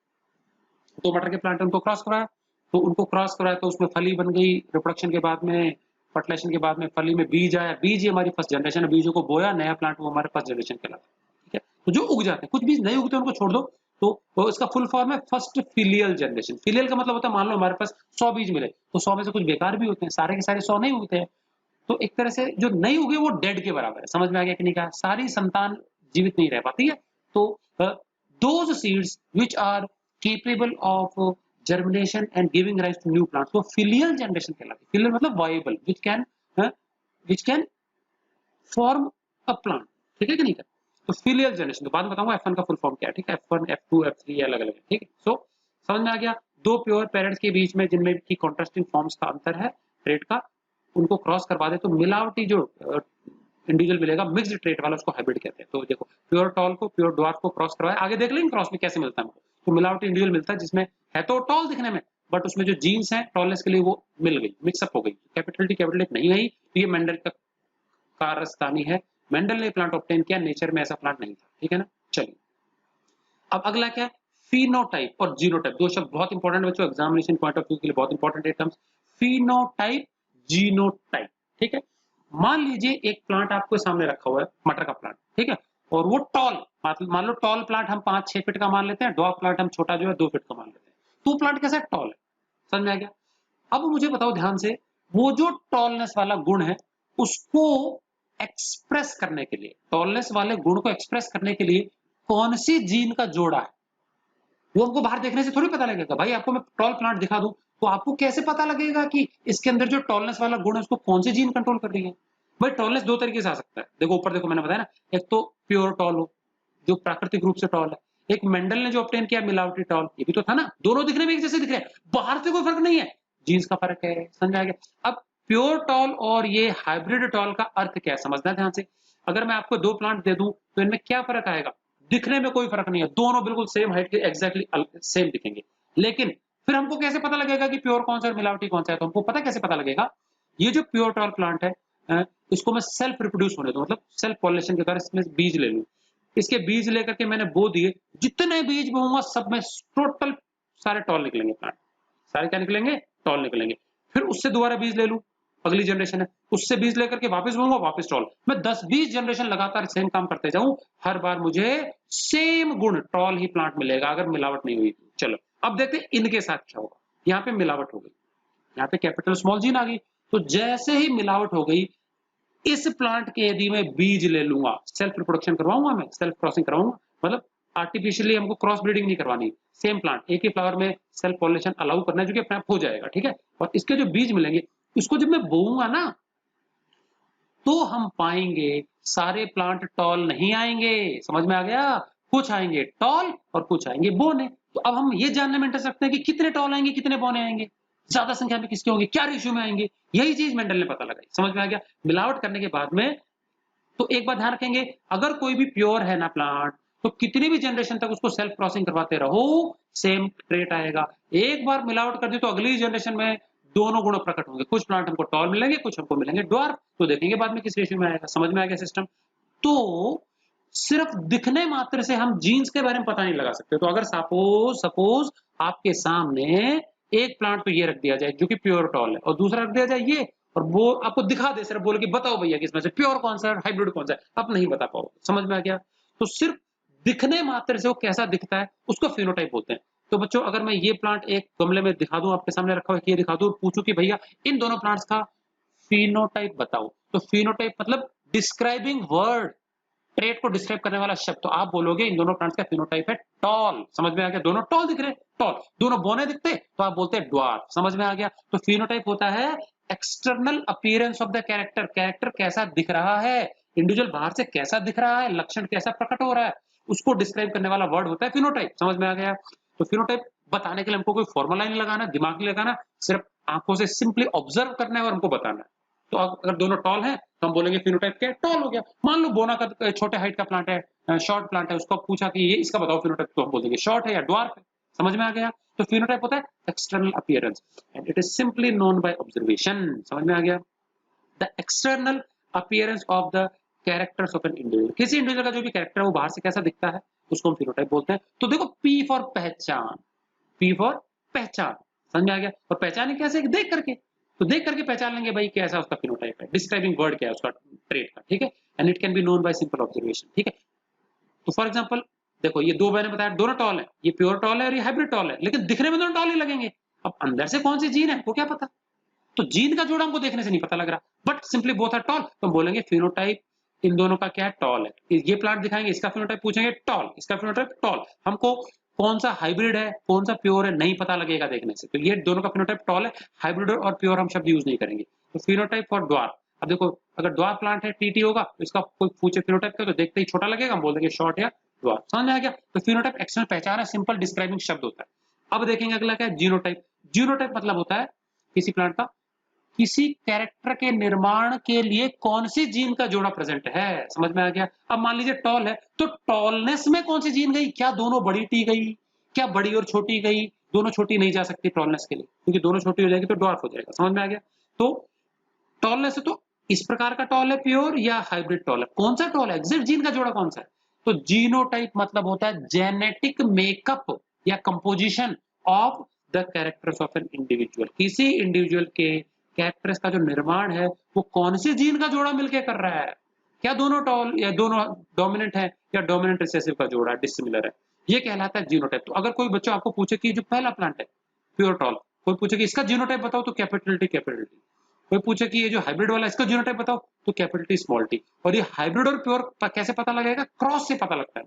A: तो मटर के प्लांट उनको क्रॉस करवाया, तो उनको क्रॉस करवाया तो उसमें फली बन गई, रिप्रोडक्शन के बाद में, फर्टिलाइजेशन के बाद में फली में बीज आया, बीज ही हमारी फर्स्ट जनरेशन है, बीजों को बोया, नया प्लांट वो हमारे फर्स्ट जनरेशन कहलाता है, ठीक है। तो जो उग जाते हैं, कुछ बीज नहीं उगते उनको छोड़ दो, तो इसका फुल फॉर्म है फर्स्ट फिलियल जनरेशन। फिलियल का मतलब होता है मान लो हमारे पास 100 बीज मिले, तो 100 में से कुछ बेकार भी होते हैं, सारे के सारे 100 नहीं उगते हैं, तो एक तरह से जो नहीं उगे वो डेड के बराबर है। समझ में आ गया कि नहीं? कहा सारी संतान जीवित नहीं रह पाती है। तो those seeds which are capable of germination and giving rise to new plants, वो filial generation कहलाती है। Filial मतलब viable, which can form a plant, ठीक है कि नहीं? तो filial generation, तो बाद में बताऊंगा F1 का फुल फॉर्म क्या है, ठीक है। F1, F2, F3 ये अलग अलग है, ठीक है। सो समझ में आ गया, दो प्योर पेरेंट्स के बीच में जिनमें की कॉन्ट्रास्टिंग फॉर्म्स का अंतर है ट्रेट का, उनको क्रॉस करवा दे तो मिलावटी जो इंडिविजुअल मिलेगा मिक्स्ड ट्रेट वाला, उसको हाइब्रिड कहते हैं। तो देखो प्योर टॉल को प्योर ड्वार्फ को क्रॉस करवाया, आगे देख लेंगे क्रॉस में कैसे मिलता है हमको। तो मिलावटी इंडिविजुअल मिलता है जिसमें है तो टॉल दिखने में, बट उसमें जो जीन्स है टॉलनेस के लिए वो मिल गई, मिक्सअप हो गई, कैपिटल टी कैपिटल एक नहीं आई, तो ये मेंडल का कारस्तानी है। मेंडल ने प्लांट ऑब्टेन किया, नेचर में ऐसा प्लांट नहीं था, ठीक है ना। चलिए, अब अगला क्या है, फिनोटाइप और जीनोटाइप। दो शब्द बहुत इंपॉर्टेंट बच्चों, एग्जामिनेशन पॉइंट ऑफ व्यू के लिए बहुत इंपॉर्टेंट है टर्म्स, फिनोटाइप, जीनोटाइप, ठीक है। मान लीजिए एक प्लांट आपको सामने रखा हुआ है, मटर का प्लांट, ठीक है, और वो टॉल, मान लो टॉल प्लांट हम 5-6 फीट का मान लेते हैं, ड्वार्फ प्लांट हम छोटा जो है 2 फीट का मान लेते हैं। तो प्लांट कैसा टॉल है, समझ में आ गया? अब मुझे बताओ ध्यान से, वो जो टॉलनेस वाला गुण है उसको एक्सप्रेस करने के लिए, टॉलनेस वाले गुण को एक्सप्रेस करने के लिए कौन सी जीन का जोड़ा है, वो हमको बाहर देखने से थोड़ी पता लगेगा। भाई आपको मैं टॉल प्लांट दिखा दूं तो आपको कैसे पता लगेगा कि इसके अंदर जो टॉलनेस वाला गुण है उसको कौन सी जीन कंट्रोल कर रही है। भाई टॉलनेस दो तरीके से आ सकता है, देखो ऊपर देखो मैंने बताया ना, एक तो प्योर टॉल हो जो प्राकृतिक रूप से टॉल है, एक मेंडल ने जो ऑब्टेन किया मिलावटी टॉल, ये भी तो था ना, दोनों दिखने में एक जैसे दिख रहे हैं, बाहर से कोई फर्क नहीं है, जीन्स का फर्क है, समझ आ गया। अब प्योर टॉल और ये हाइब्रिड टॉल का अर्थ क्या है समझना ध्यान से। अगर मैं आपको दो प्लांट दे दूं तो इनमें क्या फर्क आएगा, दिखने में कोई फर्क नहीं है, दोनों बिल्कुल सेम हाइट के एग्जैक्टली सेम दिखेंगे, लेकिन फिर हमको कैसे पता लगेगा कि प्योर कौन सा है मिलावटी कौन सा है, तो हमको पता कैसे पता लगेगा, ये जो प्योर टॉल प्लांट है इसको मैं सेल्फ रिप्रोड्यूस होने दूं, मतलब सेल्फ पॉलिनेशन के कारण इसमें बीज ले लूं, इसके बीज लेकर के मैंने बो दिए, जितने बीज बोऊंगा सब में टोटल सारे टॉल निकलेंगे प्लांट, सारे क्या निकलेंगे, टॉल निकलेंगे। फिर उससे दोबारा बीज ले लूं, अगली जनरेशन है, उससे बीज लेकर के वापस बोऊंगा वापस टॉल, मैं 10-20 जनरेशन लगातार सेम काम करते जाऊं, हर बार मुझे सेम गुण टॉल ही प्लांट मिलेगा अगर मिलावट नहीं हुई। चलो अब देखते हैं इनके साथ क्या होगा। यहाँ पे मिलावट हो गई, यहाँ पे कैपिटल स्मॉल जीन आ गई, तो जैसे ही मिलावट हो गई इस प्लांट के यदि मैं बीज ले लूंगा, सेल्फ रिप्रोडक्शन करवाऊंगा, मैं सेल्फ क्रॉसिंग करवाऊंगा, मतलब आर्टिफिशियली हमको क्रॉस ब्रीडिंग नहीं करवानी, सेम प्लांट एक ही फ्लावर में सेल्फ पॉलिनेशन अलाउ करना है जो कि अपने आप हो जाएगा, ठीक है। और इसके जो बीज मिलेंगे इसको जब मैं बोऊंगा ना तो हम पाएंगे सारे प्लांट टॉल नहीं आएंगे, समझ में आ गया, कुछ आएंगे टॉल और कुछ आएंगे बोने। तो अब हम ये जानने में इंटरेस्ट रखते हैं कि कितने टॉल आएंगे कितने बोने आएंगे, ज्यादा संख्या में किसके होंगे, क्या रेशियो में आएंगे, यही चीज मेंडल ने पता लगाई, समझ में आ गया। मिलावट करने के बाद में तो एक बात ध्यान रखेंगे, अगर कोई भी प्योर है ना प्लांट तो कितनी भी जनरेशन तक उसको सेल्फ क्रॉसिंग करवाते रहो सेम ट्रेट आएगा, एक बार मिलावट कर दी तो अगली जनरेशन में दोनों गुण प्रकट होंगे, कुछ प्लांट हमको टॉल मिलेंगे कुछ हमको मिलेंगे ड्वार्फ, तो देखेंगे बाद में किस रेशियो में आएगा, समझ में आ गया सिस्टम। तो सिर्फ दिखने मात्र से हम जीन्स के बारे में पता नहीं लगा सकते, तो अगर सपोज सपोज आपके सामने एक प्लांट तो ये रख दिया जाए जो कि प्योर टॉल है और दूसरा रख दिया जाए ये, और वो आपको दिखा दे सिर्फ बोले कि बताओ भैया किसमें से प्योर कौन सा है हाइब्रिड कौन सा है, आप नहीं बता पाओ, समझ में आ गया। तो सिर्फ दिखने मात्र से वो कैसा दिखता है उसको फिनोटाइप बोलते हैं। तो बच्चों अगर मैं ये प्लांट एक गमले में दिखा दूं, आपके सामने रखा हुआ ये दिखा दूं और पूछूं कि भैया इन दोनों प्लांट्स का फिनोटाइप बताओ, तो फिनोटाइप मतलब डिस्क्राइबिंग वर्ड, ट्रेट को डिस्क्राइब करने वाला शब्द, तो आप बोलोगे इन दोनों प्लांट्स का फिनोटाइप है टॉल, समझ में आ गया, दोनों टॉल दिख रहे टॉल, दोनों बोने दिखते तो आप बोलते हैं ड्वार्फ, समझ में आ गया। तो फिनोटाइप होता है external appearance of the character, character कैसा दिख रहा है, इंडिविजुअल बाहर से कैसा दिख रहा है, लक्षण कैसा प्रकट हो रहा है, उसको डिस्क्राइब करने वाला वर्ड होता है फिनोटाइप, समझ में आ गया। तो फिनोटाइप बताने के लिए हमको कोई फॉर्मूला नहीं लगाना, दिमाग नहीं लगाना, सिर्फ आंखों से सिंपली ऑब्जर्व करना है और हमको बताना है। तो अगर दोनों टॉल हैं तो हम बोलेंगे फिनोटाइप क्या है, टॉल हो गया। मान लो बोना का छोटे हाइट का प्लांट है, शॉर्ट प्लांट है, उसको पूछा कि ये इसका बताओ फिनोटाइप, तो हम बोल देंगे शॉर्ट है या ड्वार्फ है, समझ में आ गया। तो फिनोटाइप होता है external appearance and it is simply known by observation, समझ में आ गया। The external appearance of the characters of an individual, किसी इंडिविजुअल का जो भी कैरेक्टर है वो बाहर से कैसा दिखता है उसको हम फिनोटाइप बोलते हैं। तो देखो पी फॉर पहचान, पी फॉर पहचान, समझ में आ गया। और पहचाने कैसे, देख करके, तो देख करके पहचान लेंगे भाई कैसा उसका फिनोटाइप है, डिस्क्राइबिंग वर्ड क्या है उसका ट्रेट का, ठीक है। And it can be known by simple observation, ठीक है। तो फॉर एग्जांपल देखो ये दो मैंने बताया दोनों टॉल है, ये प्योर टॉल है और ये हाइब्रिड टॉल है, लेकिन दिखने में दोनों टॉल ही लगेंगे, अब अंदर से कौन सी जीन है वो क्या पता, तो जीन का जोड़ा हमको देखने से नहीं पता लग रहा, but simply both are tall, तो हम बोलेंगे फिनोटाइप इन दोनों का क्या है, टॉल है। ये प्लांट दिखाएंगे इसका फिनोटाइप पूछेंगे टॉल, इसका फिनोटाइप टॉल, हमको कौन सा हाइब्रिड है कौन सा प्योर है नहीं पता लगेगा देखने से, तो ये दोनों का फिनोटाइप टॉल है, हाइब्रिड और प्योर हम शब्द यूज नहीं करेंगे। तो फिनोटाइप फॉर ड्वार्फ, अब देखो अगर ड्वार्फ प्लांट है टीटी होगा तो इसका कोई पूछे फिनोटाइप का तो देखते ही छोटा लगेगा, हम बोल देंगे शॉर्ट या ड्वार्फ, समझ में आ गया। तो फिनोटाइप एक्सटर्नल पहचान है, सिंपल डिस्क्राइबिंग शब्द होता है। अब देखेंगे अगला क्या है, जीनोटाइप। जीनोटाइप मतलब होता है किसी प्लांट का किसी कैरेक्टर के निर्माण के लिए कौन सी जीन का जोड़ा प्रेजेंट है, समझ में आ गया। अब मान लीजिए टॉल है तो टॉलनेस में कौन सी जीन गई, क्या दोनों बड़ी टी गई, क्या बड़ी और छोटी गई, दोनों छोटी नहीं जा सकती टॉलनेस के लिए क्योंकि दोनों छोटी हो जाएगी तो डॉर्फ हो जाएगा, समझ में आ गया। तो टॉलनेस है तो इस प्रकार का टॉल है प्योर या हाइब्रिड टॉल है, कौन सा टॉल है, एग्जैक्ट जीन का जोड़ा कौन सा है। तो जीनोटाइप मतलब होता है जेनेटिक मेकअप या composition of the characters of an individual, किसी इंडिविजुअल के कैरेक्टर्स का जो निर्माण है वो कौन सी जीन का जोड़ा मिलकर कर रहा है, क्या दोनों टॉल या दोनों डोमिनेंट है या डोमिनेंट रिसेसिव का जोड़ा डिसिमिलर है, ये कहलाता है जीनोटाइप। तो अगर कोई बच्चा आपको पूछे कि जो पहला प्लांट है प्योर टॉल, कोई पूछे कि इसका जीनोटाइप बताओ तो कैपिटल टी कैपिटल टी, कोई पूछे कि ये जो हाइब्रिड वाला इसका जीनोटाइप बताओ तो कैपिटल टी स्मॉल टी, और ये हाइब्रिड और प्योर कैसे पता लगेगा, क्रॉस से पता लगता है।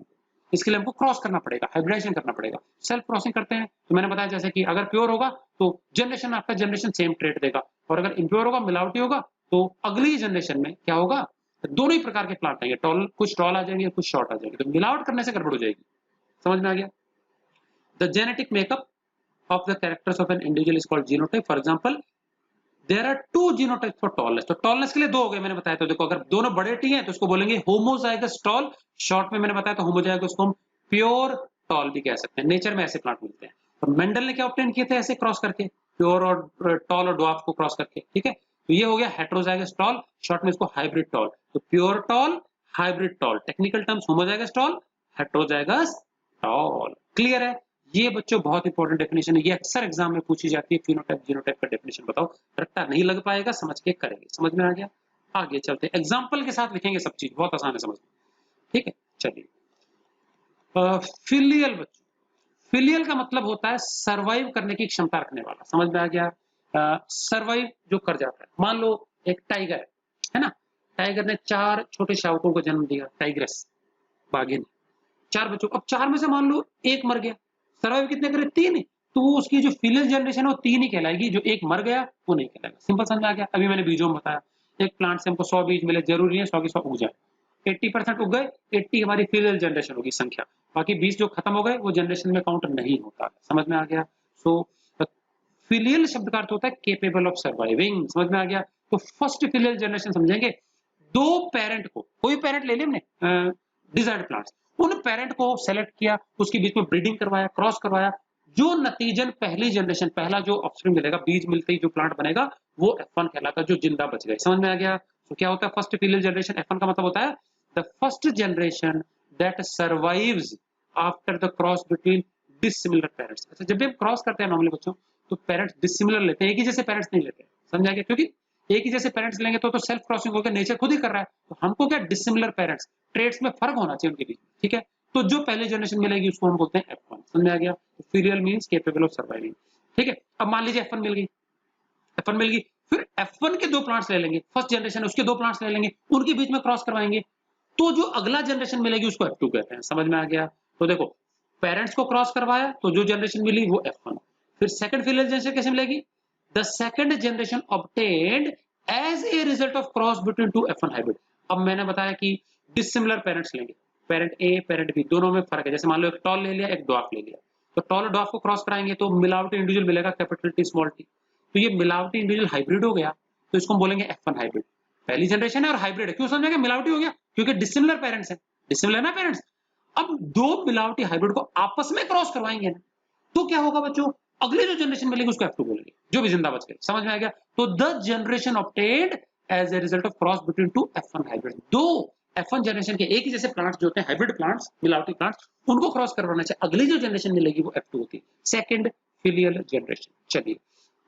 A: इसके लिए हमको क्रॉस करना पड़ेगा, हाइब्रिडाइजेशन करना पड़ेगा। सेल्फ क्रॉसिंग करते हैं तो मैंने बताया जैसे कि अगर प्योर होगा तो जनरेशन आपका जनरेशन सेम ट्रेट देगा, और अगर इम्प्योर होगा, मिलावटी होगा, तो अगली जनरेशन में क्या होगा, दोनों ही प्रकार के प्लांट आएंगे, टॉल कुछ टॉल आ जाएंगे, कुछ शॉर्ट आ जाएंगे, तो मिलावट करने से गड़बड़ हो जाएगी। समझ में आ गया? The genetic makeup of the characters of an individual is called genotype. For example, there are two genotypes for tallness. तो tallness के लिए दो हो गए मैंने बताया। तो देखो अगर दोनों बड़े टी हैं तो उसको बोलेंगे homozygous tall, शॉर्ट में मैंने बताया तो homozygous को हम प्योर टॉल भी कह सकते हैं। नेचर में ऐसे प्लांट मिलते हैं। तो मेंडल ने क्या ऑब्टेन किए थे ऐसे क्रॉस करके, प्योर और टॉल और ड्वार्फ को क्रॉस करके, ठीक है। तो ये हो गया हेटेरोजाइगस टॉल, शॉर्ट में इसको हाइब्रिड टॉल। तो pure tall, hybrid tall, technical terms homozygous tall, heterozygous tall. Clear है? ये बच्चों बहुत इंपॉर्टेंट डेफिनेशन है, ये अक्सर एग्जाम में पूछी जाती है। फिनोटाइप जीनोटाइप का डेफिनेशन बताओ, रट्टा नहीं लग पाएगा, समझ के करेंगे। समझ में आ गया? आगे चलते हैं, एग्जाम्पल के साथ लिखेंगे सब चीज, बहुत आसान है समझना, ठीक है। चलिए, फिलियल बच्चों, फिलियल का मतलब होता है सरवाइव करने की क्षमता रखने वाला। समझ में आ गया? सरवाइव जो कर जाता है। मान लो एक टाइगर है ना, टाइगर ने 4 छोटे शावकों को जन्म दिया, टाइग्रेस बाघिन, 4 बच्चों। अब 4 में से मान लो एक मर गया, सर्वाइव कितने करे? 3 ही, तो वो उसकी जो फिलियल जनरेशन है वो 3 ही कहलाएगी, जो एक मर गया वो नहीं कहलाएगा। सिंपल समझ में आ गया? अभी मैंने बीजों में बताया, एक प्लांट से हमको 100 बीज मिले, जरूरी है 100 की 100 उग जाए, 80% उग गए, 80 हमारी फिलियल जनरेशन होगी संख्या, बाकी 20 जो खत्म हो गए वो जनरेशन में काउंट नहीं होता। समझ में आ गया? सो फिलियल शब्द का अर्थ होता है केपेबल ऑफ सर्वाइविंग। समझ में आ गया? तो फर्स्ट फिलियल जनरेशन समझेंगे, दो पेरेंट को, कोई पेरेंट ले ले हमने, डिजायर्ड प्लांट्स, उन पेरेंट को सेलेक्ट किया, उसके बीच में ब्रीडिंग करवाया, क्रॉस करवाया, जो नतीजन पहली जनरेशन, पहला जो ऑफस्प्रिंग मिलेगा, बीज मिलते ही जो प्लांट बनेगा वो F1 कहलाता है, जो जिंदा बच गए। समझ में आ गया? तो क्या होता है फर्स्ट फिलियल जनरेशन? F1 का मतलब होता है the first generation that survives after the cross between dissimilar parents. अच्छा, जब भी हम क्रॉस करते हैं नॉर्मली बच्चों, तो पेरेंट्स डिसिमिलर लेते हैं, एक ही जैसे पेरेंट्स नहीं लेते। समझ आ गया? क्योंकि एक ही जैसे पेरेंट्स लेंगे तो सेल्फ क्रॉसिंग होकर नेचर खुद ही कर रहा है, तो हमको क्या डिसिमिलर पेरेंट्स, ट्रेड्स में फर्क होना चाहिए उनके बीच, ठीक है। तो जो पहली जनरेशन मिलेगी उसको हम बोलते हैं F1। समझ में आ गया? तो filial means capable of surviving, ठीक है। अब मान लीजिए F1 मिल गई, F1 मिल गई, फिर F1 के 2 प्लांट्स ले लेंगे, फर्स्ट जनरेशन है उसके 2 प्लांट्स ले लेंगे, उनके बीच में क्रॉस करवाएंगे, तो जो अगला जनरेशन मिलेगी उसको F2 कहते हैं। समझ में आ गया? तो देखो, पेरेंट्स को क्रॉस करवाया तो जो जनरेशन मिली वो F1, फिर सेकंड फिलियल जनरेशन कैसे मिलेगी? The second generation obtained as a result of cross between 2 F1 hybrid. अब मैंने बताया कि डिसिमिलर पेरेंट्स लेंगे, पेरेंट ए पेरेंट बी, दोनों में फर्क है। जैसे मान लो एक टॉल ले लिया, एक ड्वार्फ ले लिया, तो टॉल और ड्वार्फ को क्रॉस कराएंगे तो मिलावटी इंडिविजुअल मिलेगा, कैपिटल टी स्मॉल टी। तो ये मिलावटी इंडिविजुअल हाइब्रिड हो गया, तो इसको हम बोलेंगे F1 हाइब्रिड। पहली जनरेशन है और हाइब्रिड है, क्यों समझेंगे? मिलावटी हो गया, क्योंकि डिसिमिलर पेरेंट्स है, डिसिमिलर ना पेरेंट्स। अब 2 मिलावटी हाइब्रिड को आपस में क्रॉस करवाएंगे ना, तो क्या होगा बच्चों? अगली जो जनरेशन मिलेगी उसको F2 बोलेंगे, जो भी जिंदा बच गए। समझ में आ गया? तो the generation obtained as a result of cross between 2 F1 hybrid, दो F1 जनरेशन के एक ही जैसे प्लांट्स जो होते हैं, हाइब्रिड प्लांट्स, मिलावटी प्लांट्स, उनको क्रॉस करवाना चाहिए, अगली जो जनरेशन मिलेगी वो F2 होती है, सेकंड फिलियल जनरेशन। चलिए,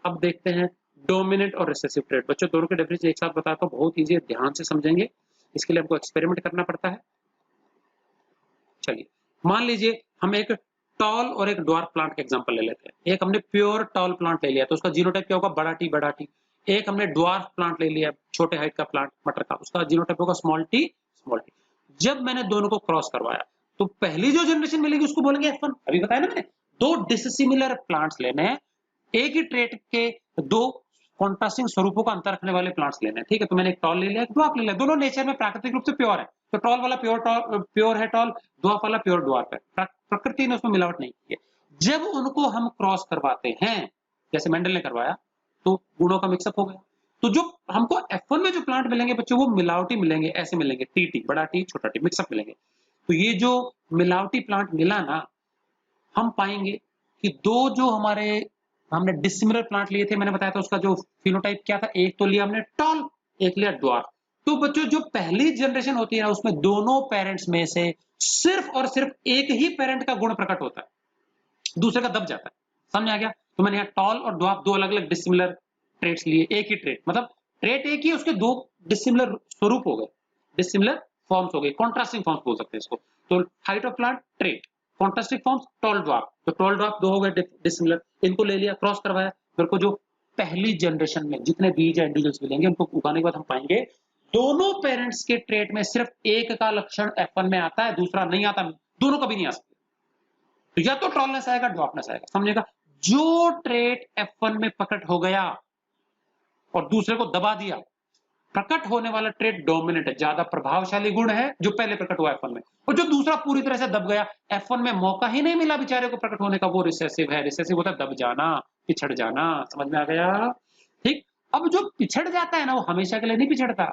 A: अब देखते हैं डोमिनेंट और रिसेसिव ट्रेट। बच्चों दोनों के डेफिनेशन एक साथ बताता हूं, बहुत इजी है, ध्यान से समझेंगे, इसके लिए हमको एक्सपेरिमेंट करना पड़ता है। चलिए, मान लीजिए हम एक टॉल और एक ड्वार्फ प्लांट का एग्जांपल ले लेते हैं। एक हमने प्योर टॉल प्लांट ले लिया तो उसका जीनोटाइप क्या होगा? बड़ा टी बड़ा टी। एक हमने ड्वार्फ प्लांट ले लिया, छोटे हाइट का प्लांट मटर का, उसका जीनोटाइप होगा स्मॉल टी स्मॉल टी। जब मैंने दोनों को क्रॉस करवाया तो पहली जो जनरेशन मिलेगी उसको बोलेंगे F1। अभी बताया ना मैंने, 2 डिसिमिलर प्लांट्स लेने हैं, एक ही ट्रेट के 2 कॉन्ट्रास्टिंग स्वरूपों का अंतर रखने वाले प्लांट्स लेने हैं, ठीक है। तो मैंने एक टॉल ले लिया, एक ड्वार्फ ले लिया, दोनों नेचर में प्राकृतिक रूप से प्योर है, तो टॉल वाला प्योर है टॉल, ड्वार्फ वाला प्योर ड्वार्फ है, प्रकृति ने उसमें मिलावट नहीं की है। जब उनको हम क्रॉस करवाते हैं, जैसे मेंडल ने करवाया, तो गुणों का मिक्सअप हो गया, तो जो हमको F1 में जो प्लांट मिलेंगे बच्चों वो मिलावटी मिलेंगे, ऐसे मिलेंगे, टी बड़ा टी छोटा टी मिक्सअप मिलेंगे। तो ये जो मिलावटी प्लांट मिला ना, हम पाएंगे कि 2 जो हमारे हमने डिसिमिलर प्लांट लिए थे, मैंने बताया था उसका जो फिनोटाइप क्या था, एक तो लिया हमने टॉल, एक लिया ड्वार्फ। तो बच्चों जो पहली जनरेशन होती है ना, उसमें दोनों पेरेंट्स में से सिर्फ और सिर्फ एक ही पेरेंट का गुण प्रकट होता है, दूसरे का दब जाता है। समझ आ गया? तो मैंने यहाँ टॉल और ड्वार्फ 2 अलग अलग डिसिमिलर ट्रेट्स लिए, एक ही ट्रेट, मतलब ट्रेट एक ही, उसके 2 डिसिमिलर स्वरूप हो गए, डिसिमिलर फॉर्म्स हो गए, कॉन्ट्रास्टिंग फॉर्म्स बोल सकते हैं इसको। तो height of plant trait, contrasting forms tall dwarf, तो टॉल ड्वार्फ 2 हो गए डिसिमिलर, इनको ले लिया, क्रॉस करवाया, मेरे को जो पहली जनरेशन में जितने बीज या इंडिविजुअल्स मिलेंगे उनको उगाने के बाद हम पाएंगे दोनों पेरेंट्स के ट्रेट में सिर्फ एक का लक्षण F1 में आता है, दूसरा नहीं आता। दोनों कभी नहीं आ सकते। तो या तो टॉलनेस आएगा, ड्वार्फनेस आएगा। समझेगा? जो ट्रेट F1 में प्रकट हो गया और दूसरे को दबा दिया, प्रकट होने वाला ट्रेट डोमिनेंट है, ज्यादा प्रभावशाली गुण है जो पहले प्रकट हुआ F1 में, और जो दूसरा पूरी तरह से दब गया, F1 में मौका ही नहीं मिला बेचारे को प्रकट होने का, वो रिसेसिव है। रिसेसिव होता है दब जाना, पिछड़ जाना। समझ में आ गया? ठीक। अब जो पिछड़ जाता है ना, वो हमेशा के लिए नहीं पिछड़ता।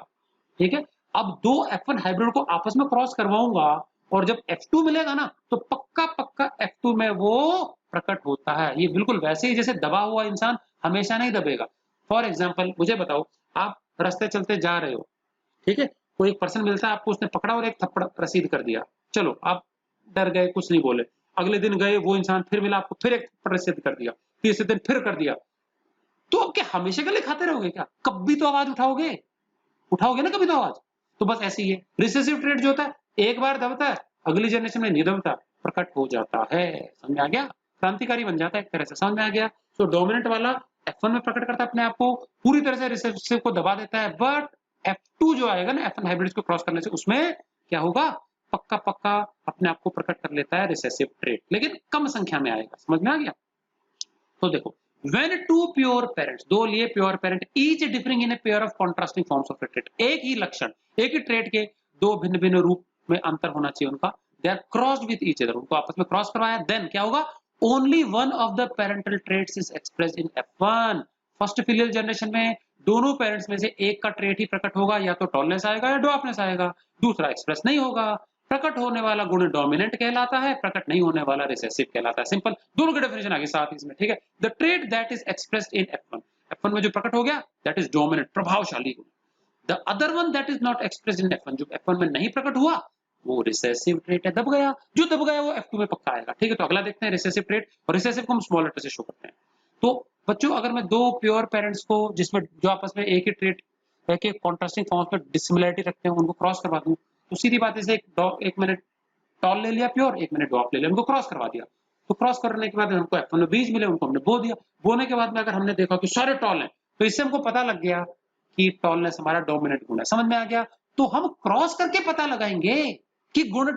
A: ठीक है। अब दो F1 हाइब्रिड को आपस में क्रॉस करवाऊंगा और जब F2 मिलेगा ना, तो पक्का पक्का F2 में वो प्रकट होता है। ये बिल्कुल वैसे ही जैसे दबा हुआ इंसान हमेशा नहीं दबेगा। फॉर एग्जाम्पल मुझे बताओ, आप रास्ते चलते जा रहे हो, ठीक है, कोई एक पर्सन मिलता है आपको, उसने पकड़ा और एक थप्पड़ रसीद कर दिया। चलो आप डर गए, कुछ नहीं बोले। अगले दिन गए, वो इंसान फिर मिला आपको, फिर एक थप्पड़ रसीद कर दिया। तीसरे दिन फिर कर दिया। तो अब क्या हमेशा के लिए खाते रहोगे क्या? कभी तो आवाज उठाओगे, उठाओगे ना कभी तो आवाज। तो बस ऐसे ही है रिसेसिव ट्रेट जो होता है, एक बार दबता है, अगली जनरेशन में नहीं दबता, प्रकट हो जाता है। समझ में आ गया? क्रांतिकारी बन जाता है एक तरह से। समझ में आ गया? तो डोमिनेंट वाला F1 में प्रकट करता है अपने आप को, पूरी तरह से रिसेसिव को दबा देता है। बट F2 जो आएगा ना F1 हाइब्रिड को क्रॉस करने से, उसमें क्या होगा? पक्का पक्का अपने आप को प्रकट कर लेता है रिसेसिव ट्रेट, लेकिन कम संख्या में आएगा। समझ में आ गया? तो देखो, when two pure parents, दो लिए pure parent, each differing in a pair of contrasting forms of a trait, एक ही लक्षण, एक ही ट्रेट के दो भिन्न भिन्न रूप में अंतर होना चाहिए उनका, they are crossed with each other, उनको आपस में क्रॉस करवाया, then क्या होगा? only one of the parental traits is expressed in F1। First filial generation में दोनों पेरेंट्स में से एक का ट्रेट ही प्रकट होगा, या तो टॉलनेस आएगा या ड्वार्फनेस आएगा, दूसरा एक्सप्रेस नहीं होगा। प्रकट होने वाला गुण डोमिनेंट कहलाता है, प्रकट नहीं होने वाला रिसेसिव कहलाता है। सिंपल, दोनों के डेफिनेशन आ गई साथ ही इसमें। ठीक है। The trait that is expressed in F1, F1 में जो प्रकट हो गया, दैट इज डोमिनेंट, प्रभावशाली गुण। The other one that is not expressed in F1, जो F1 में नहीं प्रकट हुआ, वो रिसेसिव ट्रेट है, दब गया। जो दब गया वो F2 में पक्का आएगा। ठीक है। तो अगला देखते हैं रिसेसिव ट्रेट, और रिसेसिव को हम स्मॉल लेटर से शो करते हैं। तो बच्चों, अगर मैं दो प्योर पेरेंट्स को, जिसमें जो आपस में एक ही ट्रेट, एक एक कॉन्ट्रास्टिंग फॉर्म्स में डिसिमिलरिटी रखते हैं, उनको क्रॉस करवा दूं, तो सीधी बात है, एक मैंने टॉल ले लिया प्योर, एक मैंने ड्वार्फ ले लिया, उनको क्रॉस करवा दिया। तो क्रॉस करने के बाद हमको F1 में बीज मिले, उनको हमने बो दिया। बोने के बाद में अगर हमने देखा कि सारे टॉल हैं, तो इससे हमको पता लग गया कि टॉलनेस हमारा डोमिनेंट गुण है। समझ में आ गया? तो हम क्रॉस करके पता लगाएंगे कि गुण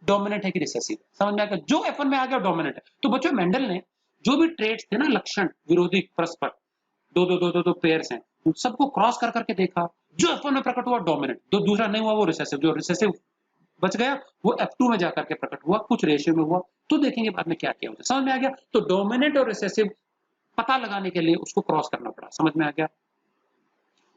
A: डोमिनेंट है कि रिसेसिव। समझ में आ गया? जो F1 में आ गया डोमिनेंट है। तो बच्चों, मेंडल ने जो भी ट्रेट्स थे ना, लक्षण विरोधी परस्पर, दो दो दो दो दो पेयर्स हैं, उन सबको क्रॉस कर करके देखा। जो F1 में प्रकट हुआ डोमिनेंट, जो दूसरा नहीं हुआ वो रिसेसिव, जो रिसेसिव बच गया वो F2 में जाकर के प्रकट हुआ, कुछ रेशियो में हुआ। तो देखेंगे बाद में क्या क्या होता है। समझ में आ गया? तो डोमिनेंट और रिसेसिव पता लगाने के लिए उसको क्रॉस करना पड़ा। समझ में आ गया?